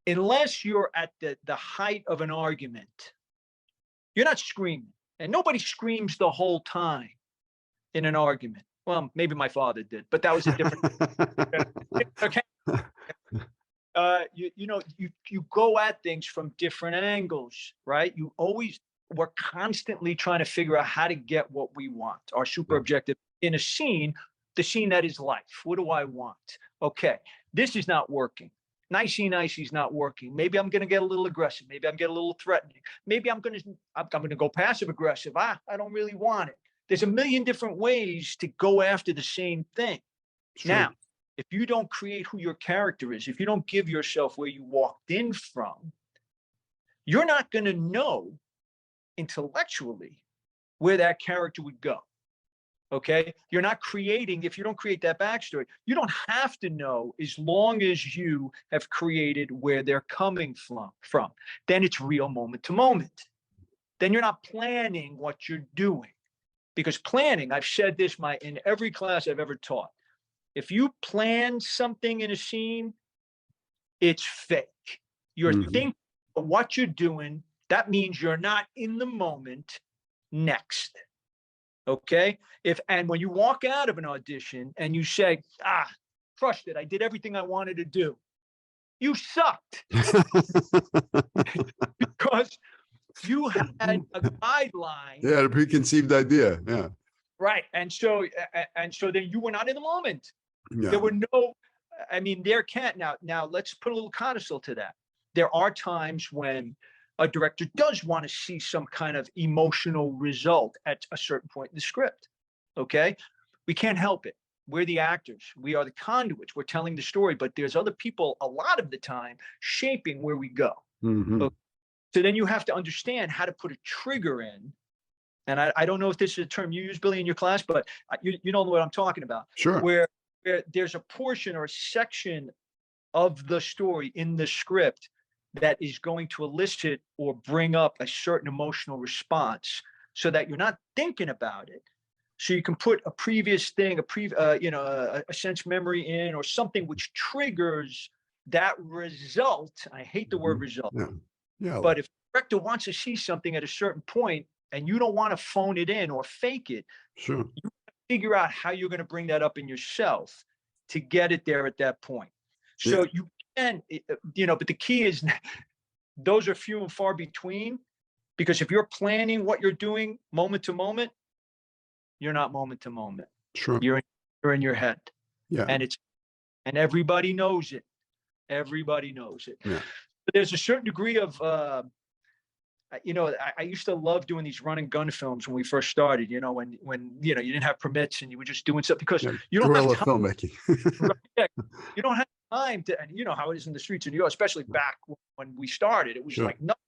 unless you're at the height of an argument, you're not screaming, and nobody screams the whole time in an argument. Well, maybe my father did, but that was a different. Okay. You go at things from different angles, right? We're constantly trying to figure out how to get what we want, our super objective in a scene, the scene that is life. What do I want? Okay, this is not working. Nicey is not working. Maybe I'm going to get a little aggressive. Maybe I'm getting a little threatening. Maybe I'm going to go passive aggressive. I don't really want it. There's a million different ways to go after the same thing. Sure. Now, if you don't create who your character is, if you don't give yourself where you walked in from, you're not going to know intellectually where that character would go. Okay? You're not creating, if you don't create that backstory, you don't have to know as long as you have created where they're coming from. Then it's real moment to moment. Then you're not planning what you're doing. Because planning, I've said this in every class I've ever taught. If you plan something in a scene, it's fake. You're thinking of what you're doing. That means you're not in the moment next. Okay? And when you walk out of an audition and you say, crushed it, I did everything I wanted to do, you sucked. Because you had a guideline. Yeah, a preconceived idea. Yeah. Right. And so then you were not in the moment. Yeah. There were there can't now let's put a little codicil to that. There are times when a director does want to see some kind of emotional result at a certain point in the script. Okay. We can't help it. We're the actors. We are the conduits. We're telling the story, but there's other people a lot of the time shaping where we go. Mm-hmm. Okay? So then you have to understand how to put a trigger in. And I don't know if this is a term you use, Billy, in your class, but you know what I'm talking about. Sure. Where there's a portion or a section of the story in the script that is going to elicit or bring up a certain emotional response so that you're not thinking about it. So you can put a previous thing, a sense memory in, or something which triggers that result. I hate the word result. Yeah. Yeah. But if the director wants to see something at a certain point and you don't want to phone it in or fake it, sure, you figure out how you're going to bring that up in yourself to get it there at that point. So you can, but the key is those are few and far between, because if you're planning what you're doing moment to moment, you're not moment to moment. Sure. You're in your head. Yeah. And everybody knows it. Everybody knows it. Yeah. But there's a certain degree of, I used to love doing these run and gun films when we first started, when you didn't have permits and you were just doing stuff because you don't have time. Filmmaking. You don't have time to, and you know how it is in the streets of New York, especially back when we started, it was like nuts.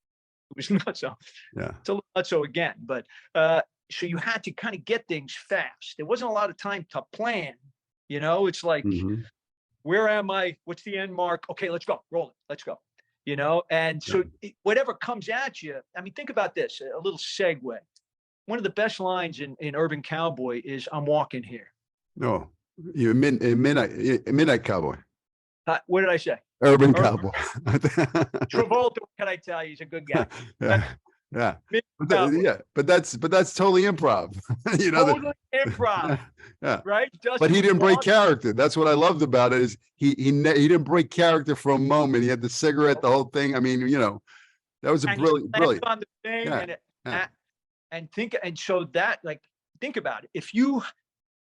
It was nuts. So yeah, it's a little nuts so again, but so you had to kind of get things fast. There wasn't a lot of time to plan. It's like, where am I? What's the end mark? Okay, let's go. Roll it. Let's go. And so whatever comes at you, I mean, think about this, a little segue. One of the best lines in Urban Cowboy is, "I'm walking here." No, you're midnight Cowboy. What did I say? Urban Cowboy. Travolta, what can I tell you? He's a good guy. Yeah. Yeah. Cowboy. Yeah. But that's totally improv. Totally improv, Yeah. right? But Dustin he would didn't break walk. character. That's what I loved about it is he didn't break character for a moment. He had the cigarette, the whole thing. I mean, that was a And he slammed brilliant. on the thing, Yeah. Yeah. and so that, like, think about it. If you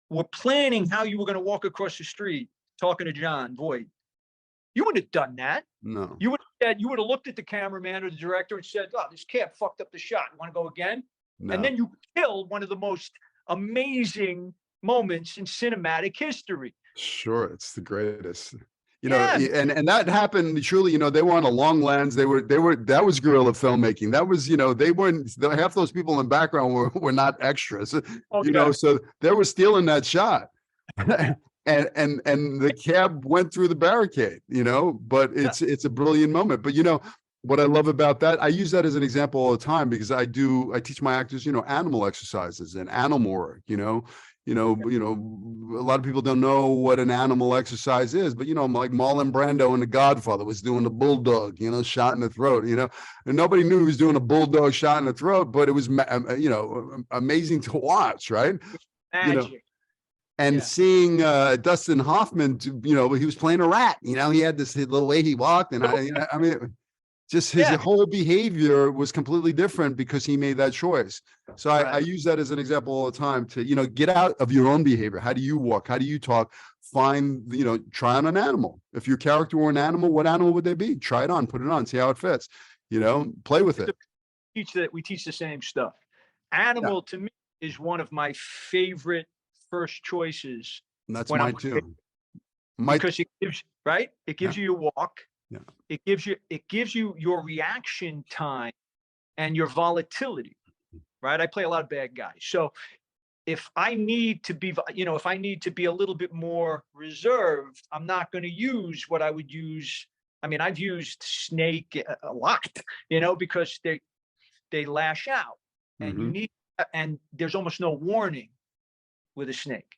were planning how you were going to walk across the street talking to John Voight, you wouldn't have done that. No. You would have looked at the cameraman or the director and said, "Oh, this cat fucked up the shot. Want to go again?" No. And then you killed one of the most amazing moments in cinematic history. Sure, it's the greatest. Yeah. And that happened truly, they were on a long lens. That was guerrilla filmmaking. That was, they weren't, half those people in the background were not extras, Okay. so they were stealing that shot. And the cab went through the barricade, but it's a brilliant moment. But what I love about that, I use that as an example all the time because I teach my actors, animal exercises and animal work, a lot of people don't know what an animal exercise is, but like Marlon Brando in The Godfather was doing the bulldog, shot in the throat, and nobody knew he was doing a bulldog shot in the throat, but it was, amazing to watch, right? Magic. And seeing Dustin Hoffman, he was playing a rat, he had this little way he walked, and I mean, just his whole behavior was completely different because he made that choice. So I use that as an example all the time to, get out of your own behavior. How do you walk? How do you talk? Find, try on an animal. If your character were an animal, what animal would they be? Try it on, put it on, see how it fits, play with it. We teach the same stuff. Animal to me is one of my favorite first choices. And that's mine too. Because it gives you your walk. Yeah. It gives you your reaction time and your volatility, right? I play a lot of bad guys. So if I need to be, a little bit more reserved, I'm not going to use what I would use. I mean, I've used snake a lot, because they lash out and and there's almost no warning with a snake,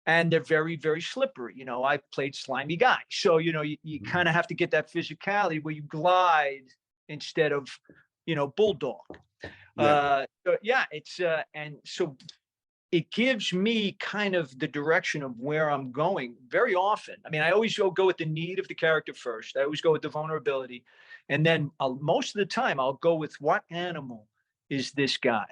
and they're very, very slippery. I've played slimy guys. So, you kind of have to get that physicality where you glide instead of, bulldog. And so it gives me kind of the direction of where I'm going very often. I mean, I always go with the need of the character first. I always go with the vulnerability. And then most of the time I'll go with what animal is this guy?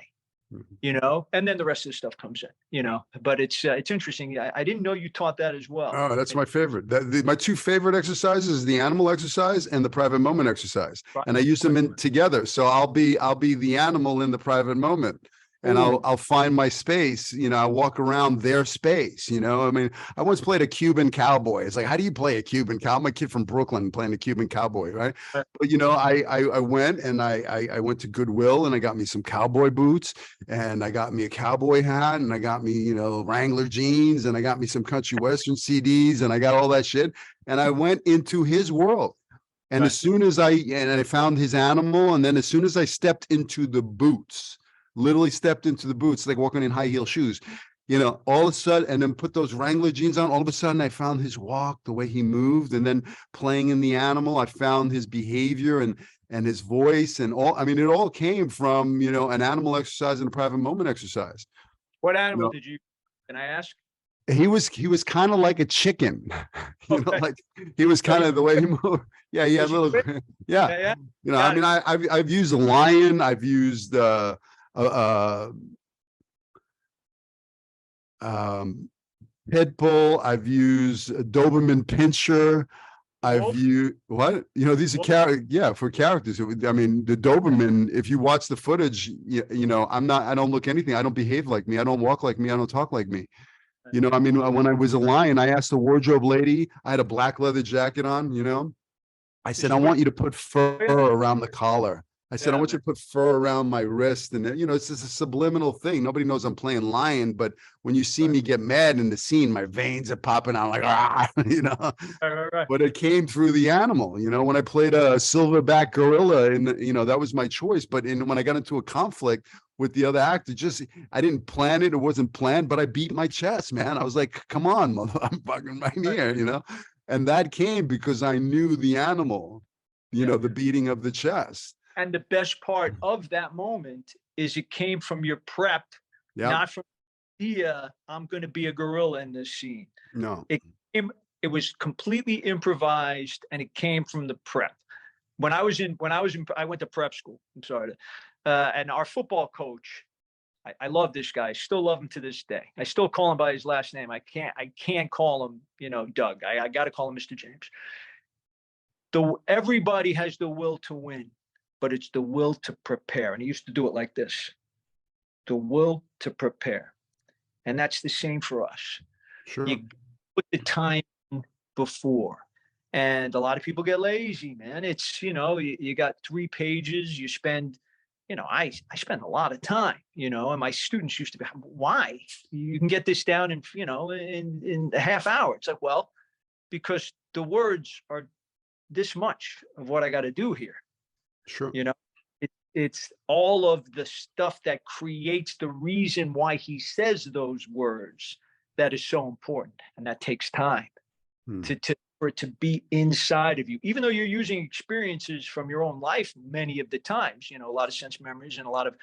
And then the rest of the stuff comes in, but it's interesting. I didn't know you taught that as well. Oh, that's my favorite. My two favorite exercises is the animal exercise and the private moment exercise. And I use them together. So I'll be the animal in the private moment. And I'll find my space, I walk around their space, I mean, I once played a Cuban cowboy. It's like, how do you play a Cuban cow? I'm a kid from Brooklyn playing a Cuban cowboy, right? But, I went and I went to Goodwill and I got me some cowboy boots and I got me a cowboy hat and I got me, Wrangler jeans and I got me some country western CDs and I got all that shit. And I went into his world. And as soon as I found his animal, and then as soon as I stepped into the boots, literally stepped into the boots, like walking in high heel shoes, all of a sudden, and then put those Wrangler jeans on, all of a sudden I found his walk, the way he moved, and then playing in the animal, I found his behavior and his voice and all. I mean, it all came from, an animal exercise and a private moment exercise. What animal did you, can I ask? He was kind of like a chicken, like he was kind of the way he moved. Yeah, he had a little, I mean, I've used a lion, I've used, pit bull, I've used a Doberman pinscher, I've used these are for characters. I mean, the Doberman, if you watch the footage, I don't look anything, I don't behave like me, I don't walk like me, I don't talk like me. I mean, when I was a lion, I asked the wardrobe lady, I had a black leather jacket on, I said, I want you to put fur around the collar. I said, I want you to put fur around my wrist. And, it's just a subliminal thing. Nobody knows I'm playing lion, but when you see me get mad in the scene, my veins are popping out like, But it came through the animal, when I played a silverback gorilla and, that was my choice. But when I got into a conflict with the other actor, I didn't plan it. It wasn't planned, but I beat my chest, man. I was like, come on, mother, I'm fucking right here, And that came because I knew the animal, the beating of the chest. And the best part of that moment is it came from your prep, not from the I'm going to be a gorilla in this scene. No. It was completely improvised, and it came from the prep. I went to prep school. I'm sorry. And our football coach, I love this guy. I still love him to this day. I still call him by his last name. I can't call him, Doug. I got to call him Mr. James. Everybody has the will to win, but it's the will to prepare. And he used to do it like this: the will to prepare. And that's the same for us. Sure. You put the time before. And a lot of people get lazy, man. It's, you got 3 pages, you spend, I spend a lot of time, and my students used to be, why? You can get this down in, in a half hour. It's like, well, because the words are this much of what I got to do here. Sure. It's all of the stuff that creates the reason why he says those words that is so important. And that takes time for it to be inside of you, even though you're using experiences from your own life many of the times, a lot of sense memories and a lot of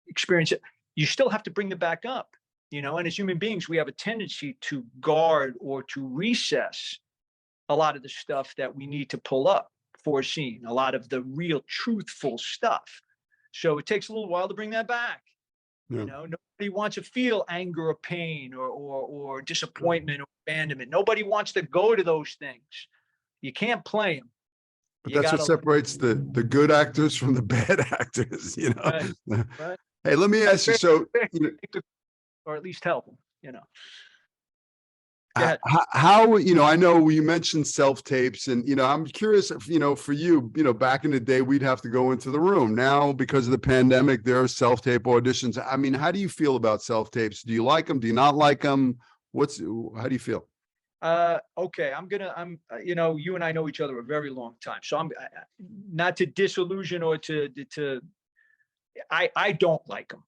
experience. You still have to bring them back up, and as human beings, we have a tendency to guard or to recess a lot of the stuff that we need to pull up for a scene, a lot of the real truthful stuff. So it takes a little while to bring that back. Yeah. Nobody wants to feel anger or pain or disappointment or abandonment. Nobody wants to go to those things. You can't play them. But that's what separates the good actors from the bad actors, Right. Right. Hey, let me ask you, so, or at least help them, How, I know you mentioned self-tapes, and, I'm curious if, for you, back in the day, we'd have to go into the room. Now, because of the pandemic, there are self-tape auditions. I mean, how do you feel about self-tapes? Do you like them? Do you not like them? How do you feel? Okay. You and I know each other a very long time. So I'm not to disillusion or I don't like them.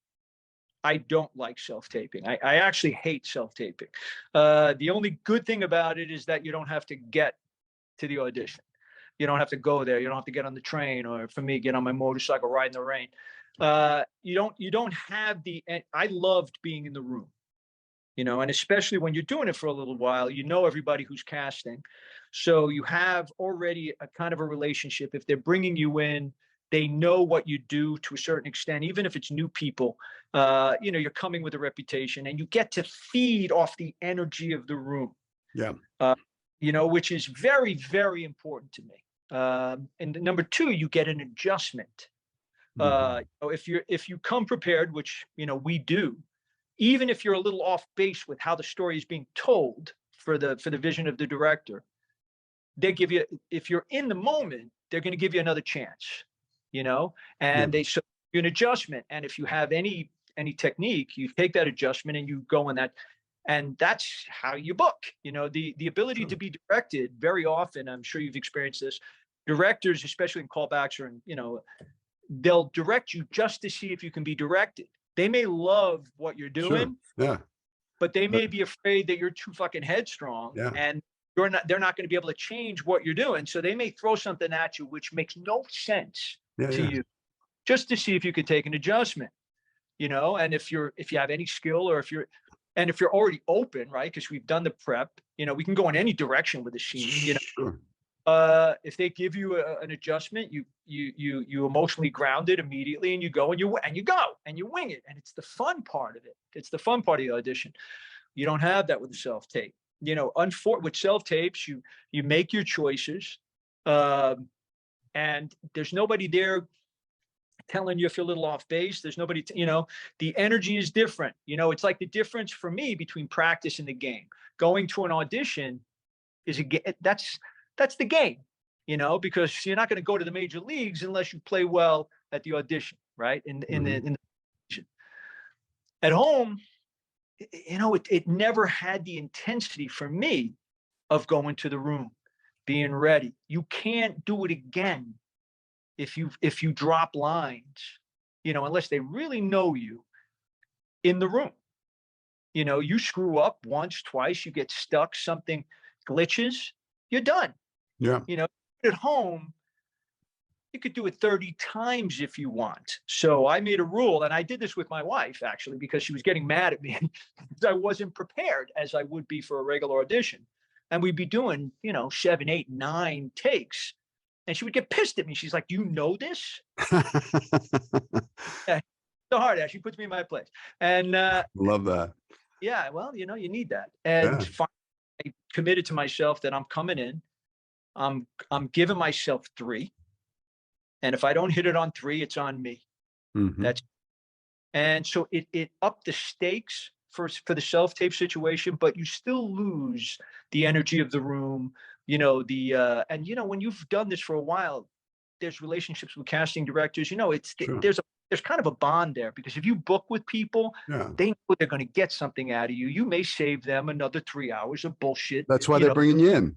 I don't like self-taping. I actually hate self-taping. The only good thing about it is that you don't have to get to the audition. You don't have to go there. You don't have to get on the train, or for me, get on my motorcycle, ride in the rain. You don't have I loved being in the room, and especially when you're doing it for a little while, everybody who's casting. So you have already a kind of a relationship. If they're bringing you in, they know what you do to a certain extent, even if it's new people. You're coming with a reputation, and you get to feed off the energy of the room. Yeah. Which is very, very important to me. And number 2, you get an adjustment. If you come prepared, which we do, even if you're a little off base with how the story is being told for the vision of the director, they give you, if you're in the moment, they're going to give you another chance. And they show you an adjustment. And if you have any technique, you take that adjustment and you go in that, and that's how you book. The ability to be directed very often. I'm sure you've experienced this. Directors, especially in callbacks, or they'll direct you just to see if you can be directed. They may love what you're doing, but they may be afraid that you're too fucking headstrong, and they're not going to be able to change what you're doing. So they may throw something at you which makes no sense to you, just to see if you could take an adjustment, and if you have any skill, or if you're already open, right? Because we've done the prep, we can go in any direction with the scene, Sure. If they give you an adjustment, you emotionally ground it immediately, and you go and you go and you wing it. And it's the fun part of it. It's the fun part of the audition. You don't have that with the self-tape. With self-tapes, you make your choices, and there's nobody there telling you if you're a little off base. There's nobody, the energy is different. It's like the difference for me between practice and the game. Going to an audition is that's the game, because you're not going to go to the major leagues unless you play well at the audition, right? In the at home, it never had the intensity for me of going to the room, being ready. You can't do it again if you drop lines, unless they really know you in the room. You screw up once, twice, you get stuck, something glitches, you're done. Yeah. At home, you could do it 30 times if you want. So I made a rule, and I did this with my wife, actually, because she was getting mad at me because I wasn't prepared as I would be for a regular audition. And we'd be doing, 7, 8, 9 takes. And she would get pissed at me. She's like, you know this? Yeah, so hard ass. She puts me in my place. And Love that. yeah, well, you need that. And finally, I committed to myself that I'm coming in. I'm giving myself 3. And if I don't hit it on 3, it's on me. And so it upped the stakes for the self-tape situation, but you still lose the energy of the room, when you've done this for a while, there's relationships with casting directors, there's kind of a bond there, because if you book with people, they know they're going to get something out of you. You may save them another 3 hours of bullshit. That's why they're bringing you in.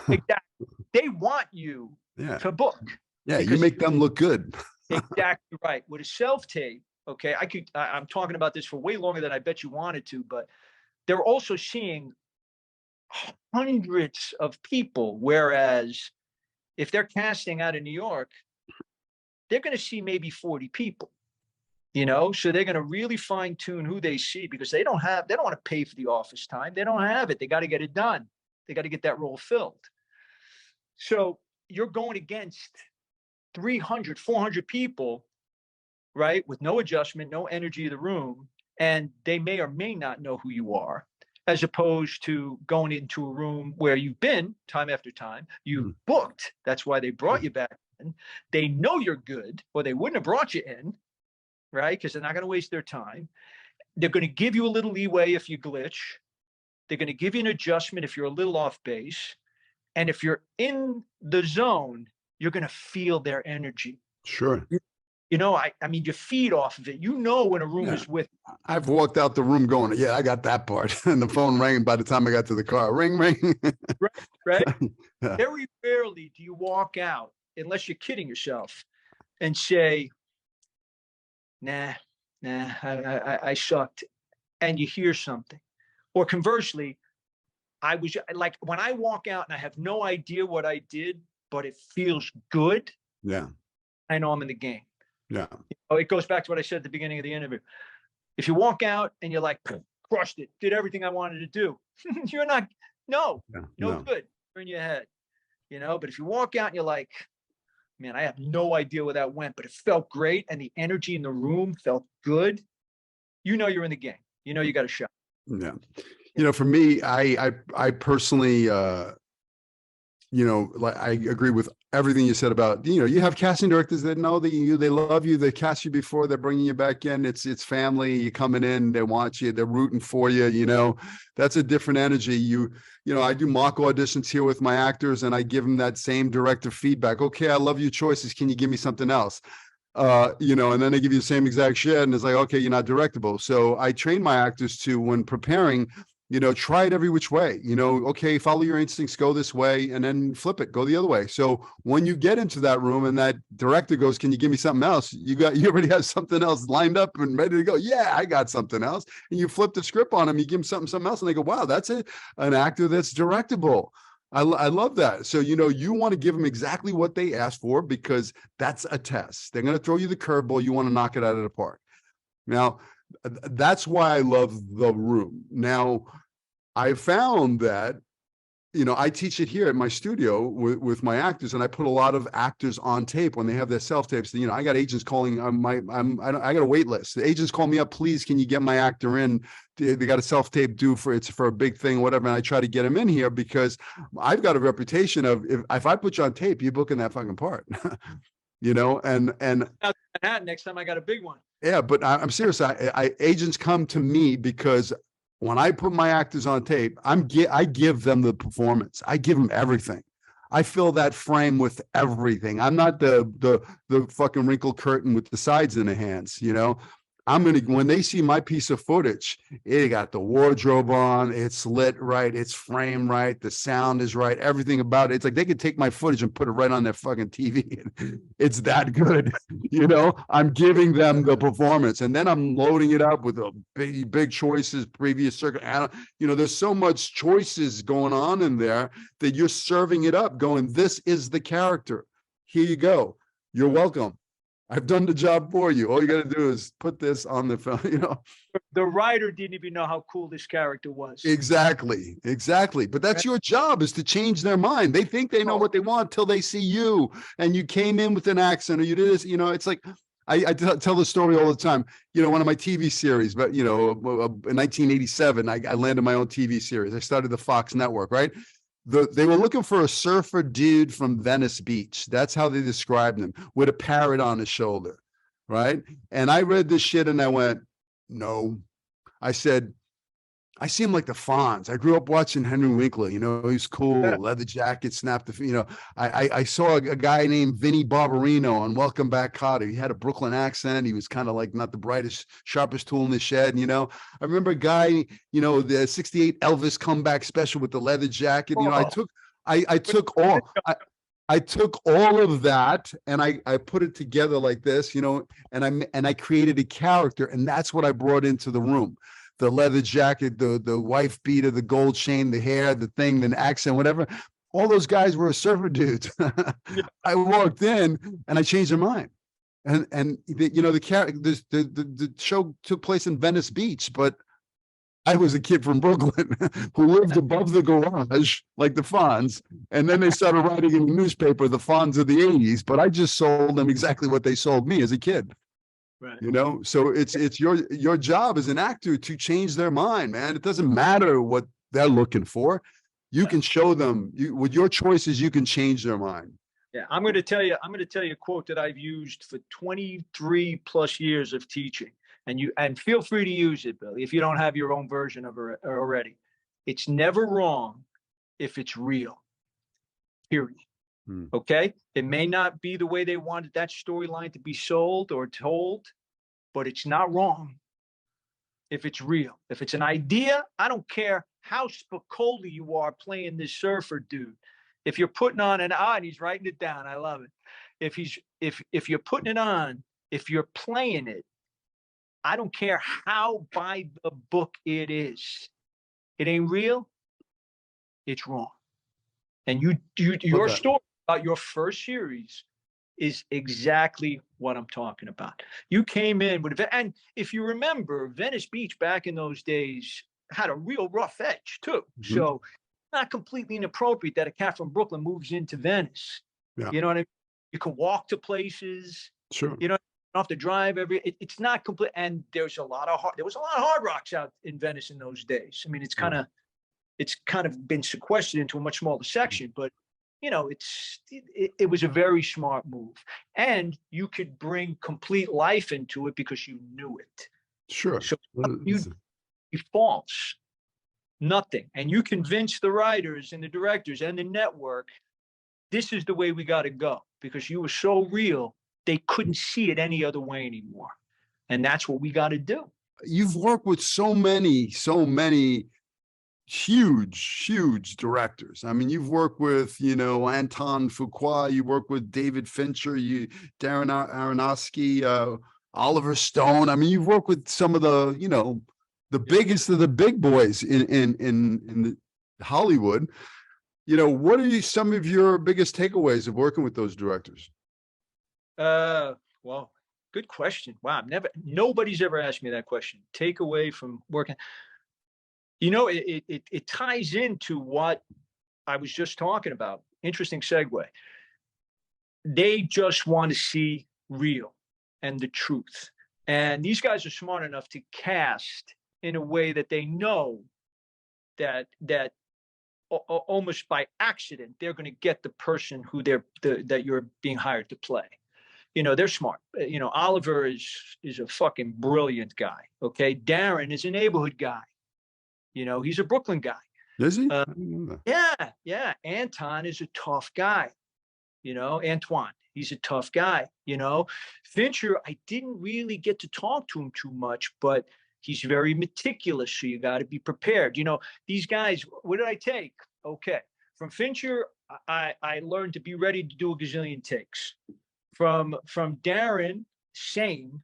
Exactly. They want you to book. Yeah, you make them look good. Exactly right. With a self-tape, okay, I'm talking about this for way longer than I bet you wanted to, but they're also seeing hundreds of people, whereas if they're casting out of New York, they're going to see maybe 40 people, so they're going to really fine tune who they see, because they don't want to pay for the office time. They don't have it. They got to get it done. They got to get that role filled. So you're going against 300, 400 people, right? With no adjustment, no energy of the room. And they may or may not know who you are, as opposed to going into a room where you've been time after time, you've booked. That's why they brought you back in. They know you're good, or they wouldn't have brought you in, right? Because they're not going to waste their time. They're going to give you a little leeway if you glitch. They're going to give you an adjustment if you're a little off base. And if you're in the zone, you're going to feel their energy. Sure. I mean, you feed off of it. When a room is with you. I've walked out the room going, I got that part. And the phone rang by the time I got to the car. Ring, ring. Right. Very rarely do you walk out, unless you're kidding yourself, and say, nah, I sucked. And you hear something. Or conversely, I was like, when I walk out and I have no idea what I did, but it feels good. Yeah. I know I'm in the game. Yeah. It goes back to what I said at the beginning of the interview. If you walk out and you're like, crushed it, did everything I wanted to do, you're not, no good. You're in your head, but if you walk out and you're like, man, I have no idea where that went, but it felt great. And the energy in the room felt good. You're in the game. You got a shot. Yeah. For me, I personally, like I agree with everything you said about, you have casting directors that know that they love you, they cast you before, they're bringing you back in. It's family. You coming in, they want you, they're rooting for you. That's a different energy. I do mock auditions here with my actors, and I give them that same directive feedback. Okay, I love your choices. Can you give me something else? And then they give you the same exact shit, and it's like, okay, you're not directable. So I train my actors to, when preparing, try it every which way, okay, follow your instincts, go this way, and then flip it, go the other way. So when you get into that room and that director goes, can you give me something else? You already have something else lined up and ready to go. Yeah, I got something else. And you flip the script on them, you give them something else, and they go, wow, that's an actor that's directable. I love that. So, you want to give them exactly what they asked for, because that's a test. They're going to throw you the curveball. You want to knock it out of the park. Now, that's why I love the room. Now, I found that, I teach it here at my studio with my actors, and I put a lot of actors on tape when they have their self-tapes. I got agents calling, I got a wait list. The agents call me up, please, can you get my actor in? They got a self-tape due for a big thing, whatever. And I try to get him in here, because I've got a reputation of, if I put you on tape, you're booking that fucking part. And next time I got a big one. Yeah, but I'm serious. Agents come to me because when I put my actors on tape, I give them the performance. I give them everything. I fill that frame with everything. I'm not the fucking wrinkled curtain with the sides in the hands, when they see my piece of footage, it got the wardrobe on, it's lit right, it's framed right, the sound is right, everything about it. It's like they could take my footage and put it right on their fucking TV. It's that good. I'm giving them the performance, and then I'm loading it up with big choices, previous circuit. There's so much choices going on in there that you're serving it up going, this is the character. Here you go. You're welcome. I've done the job for you. All you got to do is put this on the film, you know. The writer didn't even know how cool this character was. Exactly. But that's your job, is to change their mind. They think they know what they want till they see you, and you came in with an accent, or you did this, you know. It's like, I tell the story all the time. You know, one of my TV series, but, you know, in 1987, I landed my own TV series. I started the Fox network, right? They were looking for a surfer dude from Venice Beach. That's how they described him, with a parrot on his shoulder, right? And I read this shit and I went, no. I said, I see him like the Fonz. I grew up watching Henry Winkler. You know, he's cool, leather jacket, snapped the, you know. I saw a guy named Vinnie Barbarino on Welcome Back, Kotter. He had a Brooklyn accent. He was kind of like not the brightest, sharpest tool in the shed, you know. I remember a guy, you know, the 68 Elvis comeback special with the leather jacket. You know, I took all of that and I put it together like this, you know, and I created a character, and that's what I brought into the room. The leather jacket, the wife beater, the gold chain, the hair, the thing, the accent, whatever. All those guys were surfer dudes. I walked in and I changed their mind. And you know, the show took place in Venice Beach, but I was a kid from Brooklyn who lived above the garage like the Fonz. And then they started writing in the newspaper, the Fonz of the 80s, but I just sold them exactly what they sold me as a kid. Right. You know, so it's your job as an actor to change their mind, man. It doesn't matter what they're looking for. You can show them, with your choices, you can change their mind. Yeah, I'm going to tell you a quote that I've used for 23 plus years of teaching, and feel free to use it, Billy, if you don't have your own version of it already. It's never wrong if it's real. Period. Okay, it may not be the way they wanted that storyline to be sold or told, but it's not wrong if it's real. If it's an idea, I don't care how Spicoli you are playing this surfer dude. If you're putting on and he's writing it down, I love it. If you're putting it on, if you're playing it, I don't care how by the book it is. It ain't real. It's wrong. And your story about your first series is exactly what I'm talking about. You came in with, and if you remember, Venice Beach back in those days had a real rough edge too. So not completely inappropriate that a cat from Brooklyn moves into Venice. Yeah. You know what I mean? You can walk to places. Sure. You know, you don't have to drive it's not complete. And there was a lot of hard rocks out in Venice in those days. I mean, it's kind of been sequestered into a much smaller section, but you know, it was a very smart move, and you could bring complete life into it because you knew it. Sure. So you false, nothing, and you convince the writers and the directors and the network, this is the way we got to go, because you were so real they couldn't see it any other way anymore, and that's what we got to do. You've worked with so many huge directors. I mean, you've worked with, you know, Anton Fuqua, you work with David Fincher, Darren Aronofsky, Oliver Stone. I mean, you've worked with some of the, you know, the biggest of the big boys in Hollywood. You know, what are some of your biggest takeaways of working with those directors? Well, good question. Wow, nobody's ever asked me that question. Takeaway from working. You know, it ties into what I was just talking about. Interesting segue. They just want to see real and the truth. And these guys are smart enough to cast in a way that they know that almost by accident, they're going to get the person who that you're being hired to play. You know, they're smart. You know, Oliver is a fucking brilliant guy. Okay. Darren is a neighborhood guy. You know, he's a Brooklyn guy. Is he? Yeah. Anton is a tough guy. You know, Antoine, he's a tough guy. You know, Fincher, I didn't really get to talk to him too much, but he's very meticulous. So you got to be prepared. You know, these guys, what did I take? Okay. From Fincher, I learned to be ready to do a gazillion takes. From Darren, same.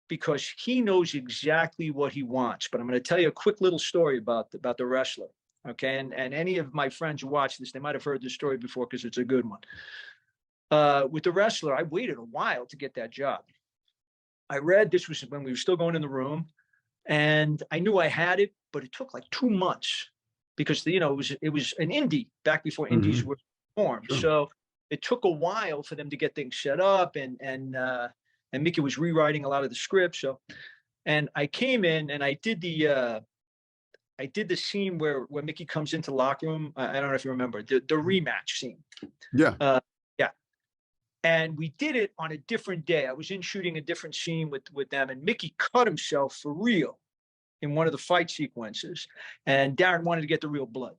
Because he knows exactly what he wants. But I'm going to tell you a quick little story about the wrestler. Okay. And any of my friends who watch this, they might have heard this story before because it's a good one. With the wrestler, I waited a while to get that job. I read this was when we were still going in the room, and I knew I had it, but it took like 2 months because it was an indie back before indies were formed. Sure. So it took a while for them to get things set up, and Mickey was rewriting a lot of the script. So, and I came in and I did the scene where Mickey comes into the locker room. I don't know if you remember the rematch scene. Yeah. Yeah. And we did it on a different day. I was in shooting a different scene with them, and Mickey cut himself for real in one of the fight sequences. And Darren wanted to get the real blood.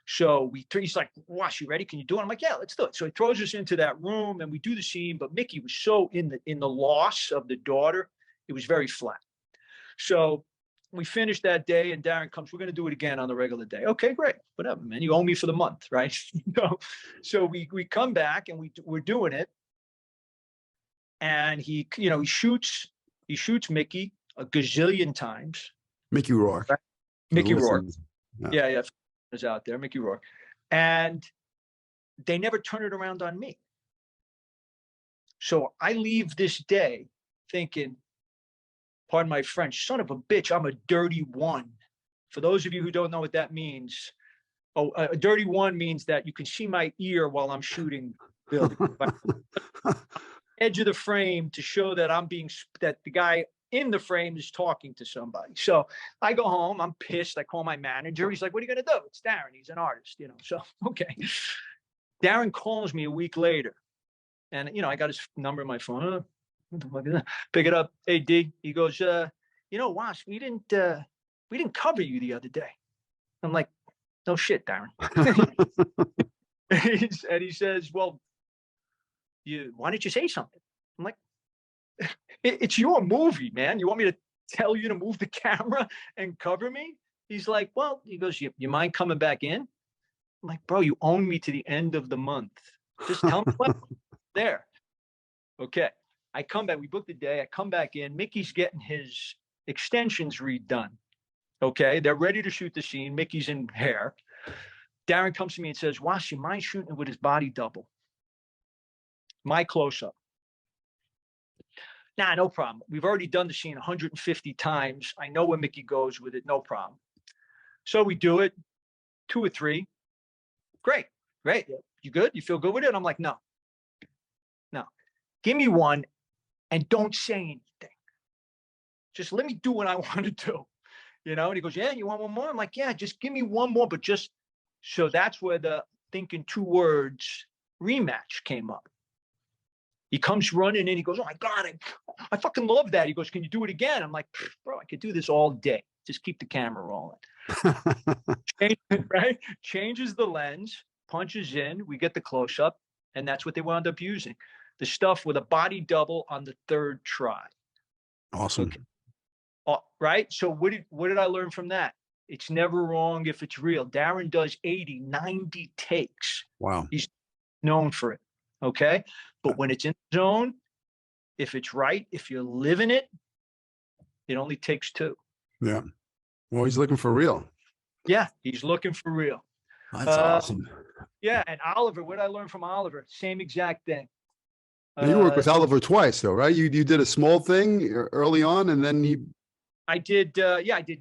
So he's like, "Wash, you ready? Can you do it?" I'm like, "Yeah, let's do it." So he throws us into that room and we do the scene, but Mickey was so in the loss of the daughter, it was very flat. So we finished that day and Darren comes, "We're going to do it again on the regular day." Okay, great. Whatever, man. You owe me for the month, right? So we come back and we're doing it. And he shoots Mickey a gazillion times. Mickey Rourke. Right? Mickey Rourke. Yeah. Is out there, Mickey Rourke. And they never turn it around on me. So I leave this day thinking, pardon my French, son of a bitch, I'm a dirty one. For those of you who don't know what that means, a dirty one means that you can see my ear while I'm shooting Billy. Edge of the frame to show that that the guy in the frame is talking to somebody. So I go home, I'm pissed. I call my manager. He's like, "What are you going to do?" It's Darren. He's an artist, So, okay. Darren calls me a week later and, I got his number in my phone. Pick it up. "Hey, D." He goes, "Wash, we didn't cover you the other day." I'm like, "No shit, Darren." And he says, "Well, why didn't you say something?" I'm like, "It's your movie, man. You want me to tell you to move the camera and cover me?" He's like, "Well," he goes, you mind coming back in?" I'm like, "Bro, you own me to the end of the month. Just tell me what." There. Okay. I come back. We booked the day. I come back in. Mickey's getting his extensions redone. Okay. They're ready to shoot the scene. Mickey's in hair. Darren comes to me and says, "Wash, you mind shooting it with his body double? My close-up." "Nah, no problem. We've already done the scene 150 times. I know where Mickey goes with it. No problem." So we do it, 2 or 3. Great. You good? You feel good with it? I'm like, no. Give me one and don't say anything. Just let me do what I want to do. And he goes, "Yeah, you want one more?" I'm like, "Yeah, just give me one more." But just so that's where the thinking 2 words rematch came up. He comes running in. He goes, "Oh my God, I fucking love that." He goes, "Can you do it again?" I'm like, "Bro, I could do this all day. Just keep the camera rolling." Right? Changes the lens, punches in, we get the close up, and that's what they wound up using. The stuff with a body double on the 3rd try. Awesome. Okay. Right? So what did I learn from that? It's never wrong if it's real. Darren does 80, 90 takes. Wow. He's known for it. Okay. But when it's in the zone, if it's right, if you're living it, it only takes 2. Yeah. Well, he's looking for real. Yeah, he's looking for real. That's awesome. Yeah, and Oliver, what did I learn from Oliver? Same exact thing. Now, you worked with Oliver twice, though, right? You did a small thing early on, and then I did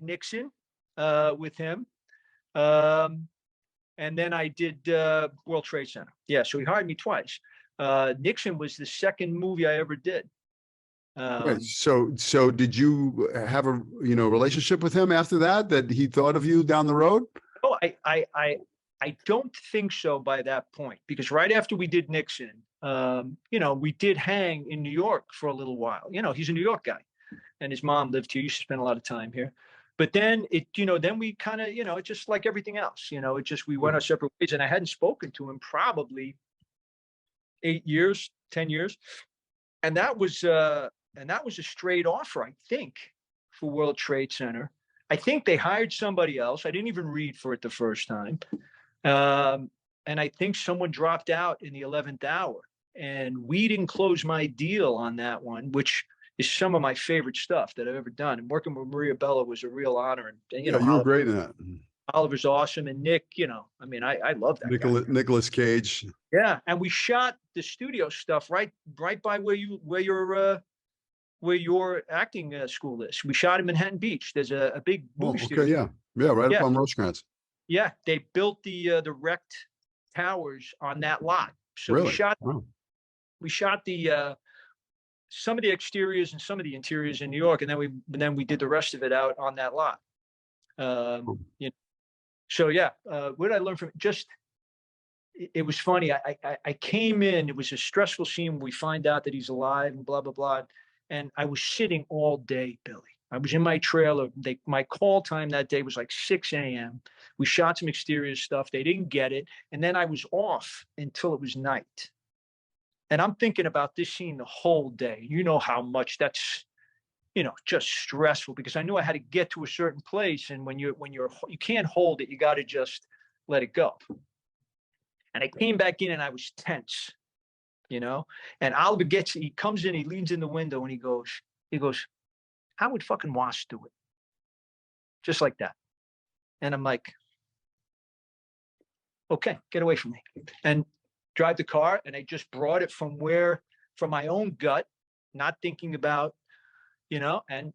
Nixon with him. And then I did World Trade Center. Yeah, so he hired me twice. Nixon was the 2nd movie I ever did. Right. So did you have a relationship with him after that he thought of you down the road? No, I don't think so by that point, because right after we did Nixon, we did hang in New York for a little while. He's a New York guy, and his mom lived here. He used to spend a lot of time here. But then then we kind of, just like everything else, we went our separate ways, and I hadn't spoken to him probably 8 years, 10 years. And that was a straight offer, I think, for World Trade Center. I think they hired somebody else. I didn't even read for it the first time. And I think someone dropped out in the 11th hour, and we didn't close my deal on that one, which is some of my favorite stuff that I've ever done. And working with Maria Bello was a real honor. And you were great in that. Oliver's awesome. And Nick, I mean, I love that guy. Nicholas Cage. Yeah. And we shot the studio stuff right by where your acting school is. We shot in Manhattan Beach. There's a big movie studio. Okay, yeah, right up on Rosecrans. Yeah, they built the wrecked towers on that lot. So Really? we shot the some of the exteriors and some of the interiors in New York, and then we did the rest of it out on that lot. So yeah, what did I learn from it? Just it was funny. I came in. It was a stressful scene. We find out that he's alive and blah blah blah. And I was sitting all day, Billy. I was in my trailer. My call time that day was like 6 a.m. We shot some exterior stuff. They didn't get it. And then I was off until it was night. And I'm thinking about this scene the whole day. You know how much that's, just stressful, because I knew I had to get to a certain place. And when you can't hold it, you got to just let it go. And I came back in and I was tense. And Oliver he comes in, he leans in the window and he goes, how would fucking Wass do it? Just like that. And I'm like, okay, get away from me. And drive the car. And I just brought it from my own gut, not thinking about, and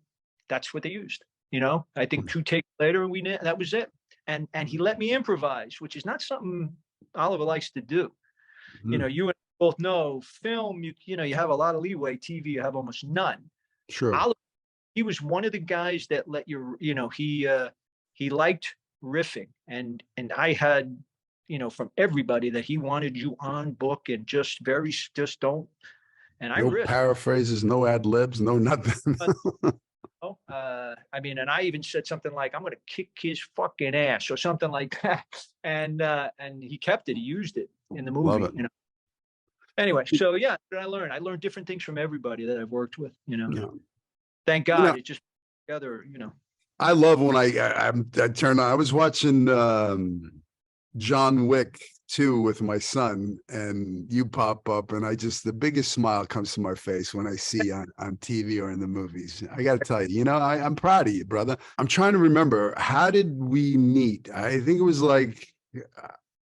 that's what they used, I think 2 takes later and that was it. And he let me improvise, which is not something Oliver likes to do. You and both know film, you have a lot of leeway. TV, you have almost none. Sure. Oliver, he was one of the guys that let you, he liked riffing, and I had, from everybody that he wanted you on book and just don't. And I riffed. Paraphrases, no ad libs, no nothing. I mean, and I even said something like, I'm going to kick his fucking ass or something like that. And he kept it. He used it in the movie, Love it. Anyway, so yeah, what I learned different things from everybody that I've worked with, Thank God it just together, I love when I turned on. I was watching John Wick 2 with my son, and you pop up, and the biggest smile comes to my face when I see on TV or in the movies. I got to tell you, I'm proud of you, brother. I'm trying to remember, how did we meet? I think it was like,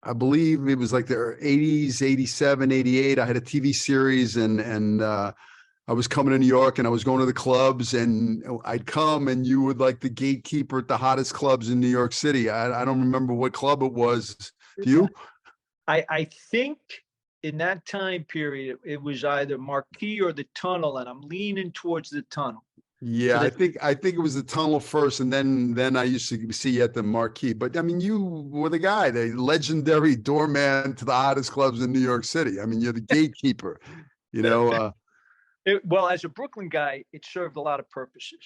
I believe it was like the 80s, 87, 88. I had a TV series, and I was coming to New York, and I was going to the clubs, and I'd come, and you were like the gatekeeper at the hottest clubs in New York City. I don't remember what club it was. Do you? I think in that time period, it was either Marquee or the Tunnel, and I'm leaning towards the Tunnel. Yeah, so I think it was the Tunnel first, and then I used to see you at the Marquee. But I mean, you were the guy, the legendary doorman to the hottest clubs in New York City. I mean, you're the gatekeeper. Well, as a Brooklyn guy, it served a lot of purposes.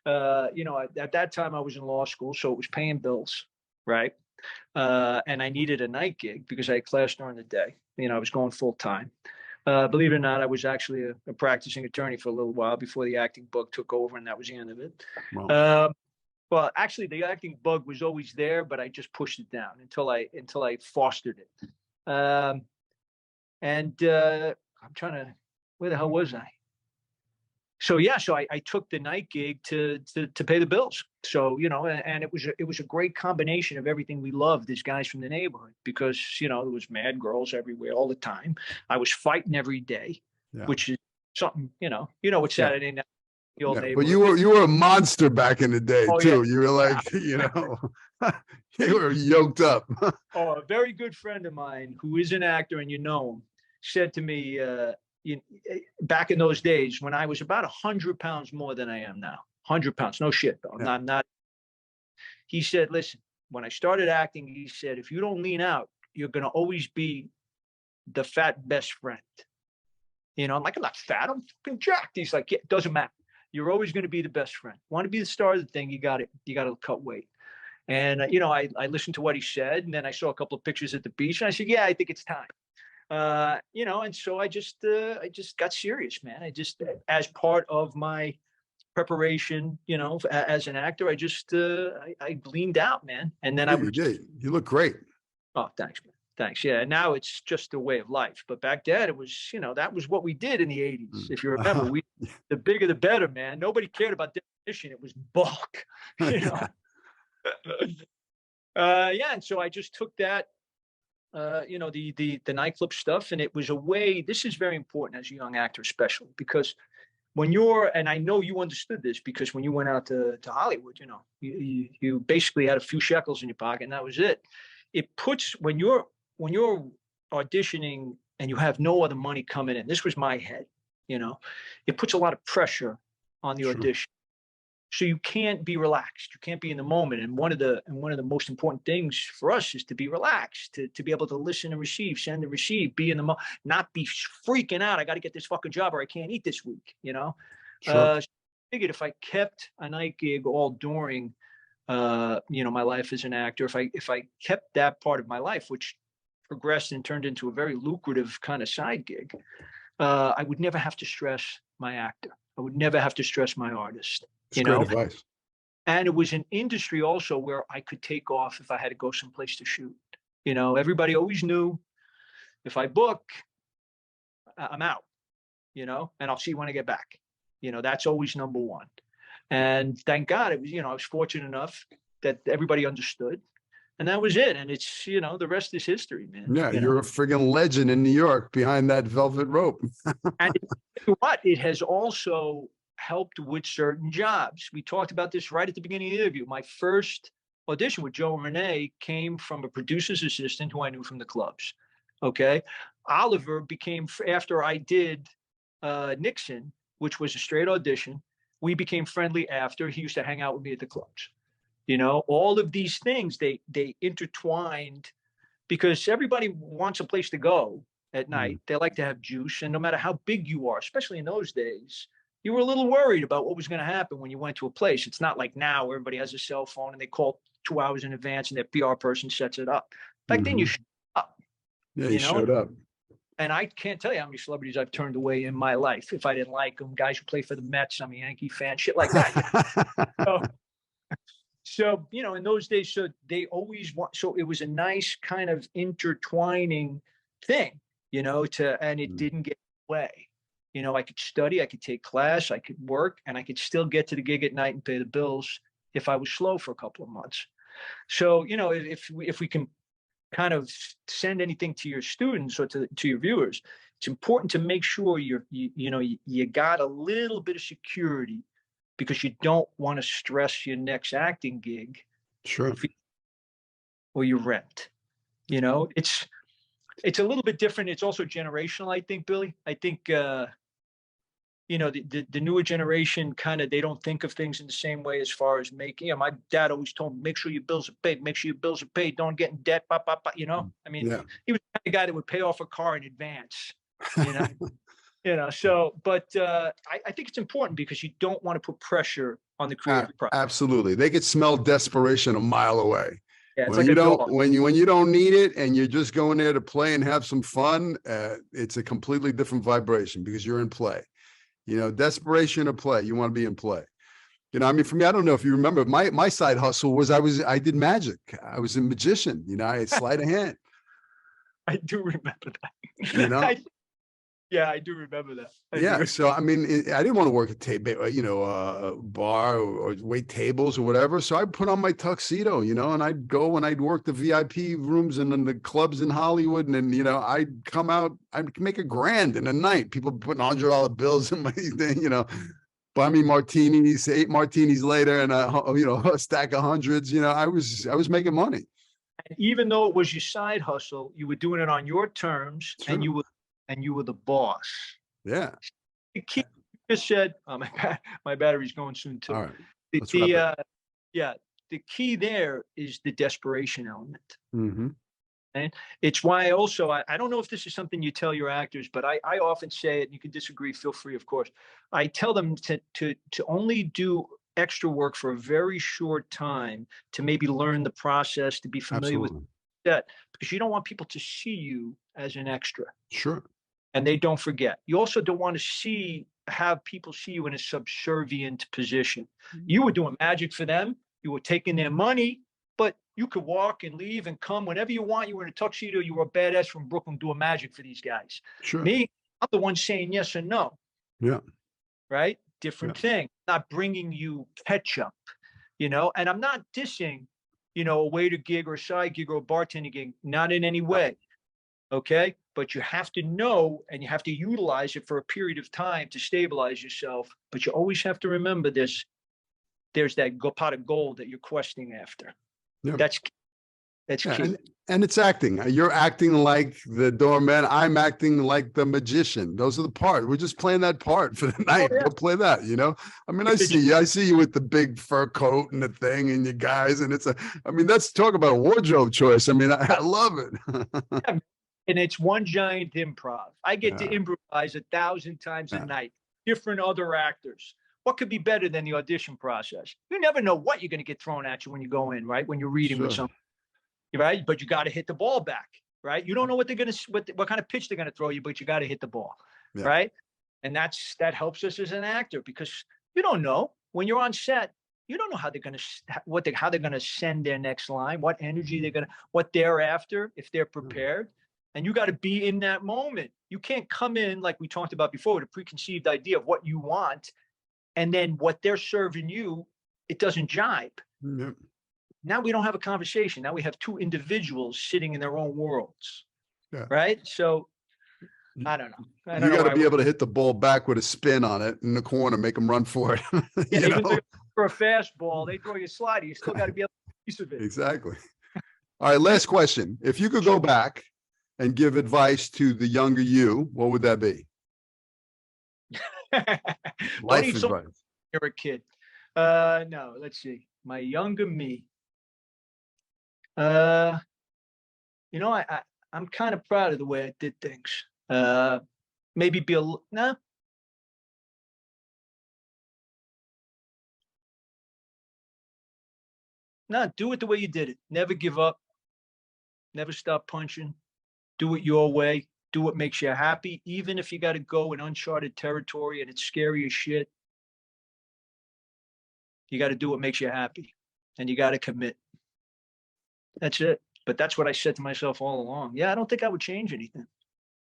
At that time I was in law school, so it was paying bills, right? And I needed a night gig because I had class during the day. I was going full time. Believe it or not, I was actually a practicing attorney for a little while before the acting bug took over, and that was the end of it. Wow. Well, actually, the acting bug was always there, but I just pushed it down until I fostered it. I'm trying to, where the hell was I? So yeah, I took the night gig to pay the bills. So, and it was a great combination of everything we loved as guys from the neighborhood, because, there was mad girls everywhere all the time. I was fighting every day, which is something, it's Saturday night. The old neighborhood. But you were a monster back in the day too. Yeah. You were like, you were yoked up. A very good friend of mine who is an actor, and him, said to me, back in those days when I was about 100 pounds more than I am now, 100 pounds, no shit though. Yeah. I'm not. He said, listen, when I started acting, he said, if you don't lean out, you're going to always be the fat best friend. I'm like, I'm not fat, I'm fucking jacked. He's like, yeah, it doesn't matter. You're always going to be the best friend. Want to be the star of the thing, you got to cut weight. And, I listened to what he said, and then I saw a couple of pictures at the beach, and I said, yeah, I think it's time. And so I just got serious, man. I just, as part of my preparation, as an actor, I leaned out, man. And then you look great. Oh, thanks, man. Thanks. Yeah. Now it's just a way of life. But back then it was, that was what we did in the 80s. If you remember, the bigger, the better, man. Nobody cared about definition. It was bulk, Yeah, and so I just took that, you know, the nightclub stuff, and it was a way. This is very important as a young actor, especially because when you're, and I know you understood this because when you went out to Hollywood, you know, you basically had a few shekels in your pocket, and that was it. It puts when you're auditioning and you have no other money coming in. This was my head, you know, it puts a lot of pressure on the Sure. audition. So you can't be relaxed. You can't be in the moment. And one of the most important things for us is to be relaxed, to be able to listen and receive, send and receive, be in the moment, not be freaking out. I got to get this fucking job or I can't eat this week, you know? Sure. So I figured if I kept a night gig all during, you know, my life as an actor, if I kept that part of my life, which progressed and turned into a very lucrative kind of side gig, I would never have to stress my actor. I would never have to stress my artist, It's you great know? advice. And it was an industry also where I could take off if I had to go someplace to shoot. You know, everybody always knew if I book, I'm out, you know, and I'll see when I get back. You know, that's always number one. And thank God it was, you know, I was fortunate enough that everybody understood. And that was it. And it's, you know, the rest is history, man. Yeah, You know, you're a friggin' legend in New York behind that velvet rope. and what it has also helped with certain jobs. We talked about this right at the beginning of the interview. My first audition with Joe and Renee came from a producer's assistant who I knew from the clubs. Okay. Oliver became, after I did Nixon, which was a straight audition, we became friendly after. He used to hang out with me at the clubs. You know, all of these things, they intertwined because everybody wants a place to go at night. They like to have juice. And no matter how big you are, especially in those days, you were a little worried about what was going to happen when you went to a place. It's not like now where everybody has a cell phone and they call 2 hours in advance and their PR person sets it up. Back then you showed up, Yeah, you you know, showed up. and I can't tell you how many celebrities I've turned away in my life if I didn't like them. Guys who play for the Mets, I'm a Yankee fan, shit like that. So, you know, in those days, so they always want, so it was a nice kind of intertwining thing, you know, and it didn't get away. You know, I could study, I could take class, I could work, and I could still get to the gig at night and pay the bills if I was slow for a couple of months. So, you know, if we can kind of send anything to your students or to your viewers, it's important to make sure you got a little bit of security because you don't want to stress your next acting gig Sure. or your rent. You know, it's a little bit different. It's also generational, I think, Billy. I think you know, the newer generation kind of, they don't think of things in the same way as far as making, you know, my dad always told me, make sure your bills are paid, make sure your bills are paid, don't get in debt, you know, I mean, Yeah. he was the kind of guy that would pay off a car in advance, you know, you know, so, but I think it's important because you don't want to put pressure on the creative process. Absolutely. They could smell desperation a mile away. Yeah, it's When like you a don't, dog. when you don't need it and you're just going there to play and have some fun, it's a completely different vibration because you're in play. You know, desperation of play. You want to be in play. You know, I mean, for me, I don't know if you remember, my side hustle was I did magic. I was a magician. You know, I had sleight of hand. I do remember that. You know, yeah, I do remember that. yeah. So I mean, I didn't want to work at you know, a bar or wait tables or whatever. So I put on my tuxedo, you know, and I'd go and I'd work the VIP rooms and then the clubs in Hollywood, and then, you know, I'd come out, I'd make $1,000 in a night. People putting $100 bills in my thing, you know, buy me martinis, 8 martinis later, and you know, a stack of hundreds. You know, I was making money. And even though it was your side hustle, you were doing it on your terms, Sure. and you were the boss. Yeah. The key, you just said, oh, my battery's going soon too. All right. Let's wrap it. Yeah, the key there is the desperation element. Mm-hmm. And it's why also, I don't know if this is something you tell your actors, but I often say it, and you can disagree, feel free, of course. I tell them to only do extra work for a very short time to maybe learn the process, to be familiar with that, because you don't want people to see you as an extra. Sure. And they don't forget. You also don't want to have people see you in a subservient position. You were doing magic for them. You were taking their money, but you could walk and leave and come whenever you want. You were in a tuxedo. You were a badass from Brooklyn doing magic for these guys. Sure. Me, I'm the one saying yes or no. Yeah. Right? Different thing. Not bringing you ketchup, you know, and I'm not dissing, a waiter gig or a side gig or a bartending gig, not in any way. Okay. But you have to know, and you have to utilize it for a period of time to stabilize yourself. But you always have to remember there's that pot of gold that you're questing after. Yeah. That's Yeah, key. and it's acting. You're acting like the doorman. I'm acting like the magician. Those are the part. We're just playing that part for the night. Yeah. Go play that, I mean, I see you with the big fur coat and the thing and you guys, and that's talk about a wardrobe choice. I mean, I love it. Yeah. And it's one giant improv. I get to improvise 1,000 times a night, different other actors. What could be better than the audition process? You never know what you're going to get thrown at you when you go in, right? When you're reading with someone, right? But you got to hit the ball back, right? You don't know what they're going to, what kind of pitch they're going to throw you, but you got to hit the ball, right? And that helps us as an actor, because you don't know when you're on set. You don't know how they're going to, how they're going to send their next line, what energy they're going to, what they're after, if they're prepared. And you got to be in that moment. You can't come in, like we talked about before, with a preconceived idea of what you want, and then what they're serving you, it doesn't jibe. Yep. Now we don't have a conversation. Now we have two individuals sitting in their own worlds, right? So I don't know. You got to be able to hit the ball back with a spin on it in the corner, make them run for it. Even for a fastball, they throw you a slider. You still got to be able to piece of it. Exactly. All right, last question. If you could go back and give advice to the younger you, what would that be? Life advice. You're a kid. No, let's see. My younger me. I'm kind of proud of the way I did things. Maybe be no. No, do it the way you did it. Never give up. Never stop punching. Do it your way. Do what makes you happy, even if you got to go in uncharted territory and it's scary as shit. You got to do what makes you happy, and you got to commit. That's it. But that's what I said to myself all along. Yeah, I don't think I would change anything.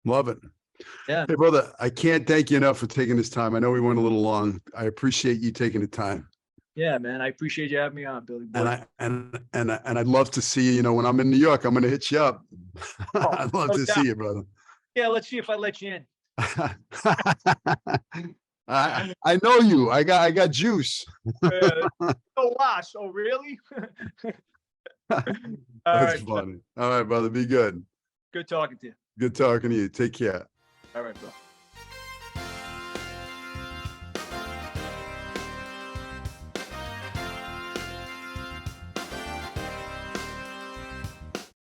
Love it. Yeah. Hey, brother, I can't thank you enough for taking this time. I know we went a little long. I appreciate you taking the time. Yeah, man. I appreciate you having me on, Billy Boy. And I'd love to see you. When I'm in New York, I'm going to hit you up. I'd love to see you, brother. Yeah, let's see if I let you in. I know you. I got juice. No loss. Oh, really? That's funny. All right, brother. Be good. Good talking to you. Good talking to you. Take care. All right, bro.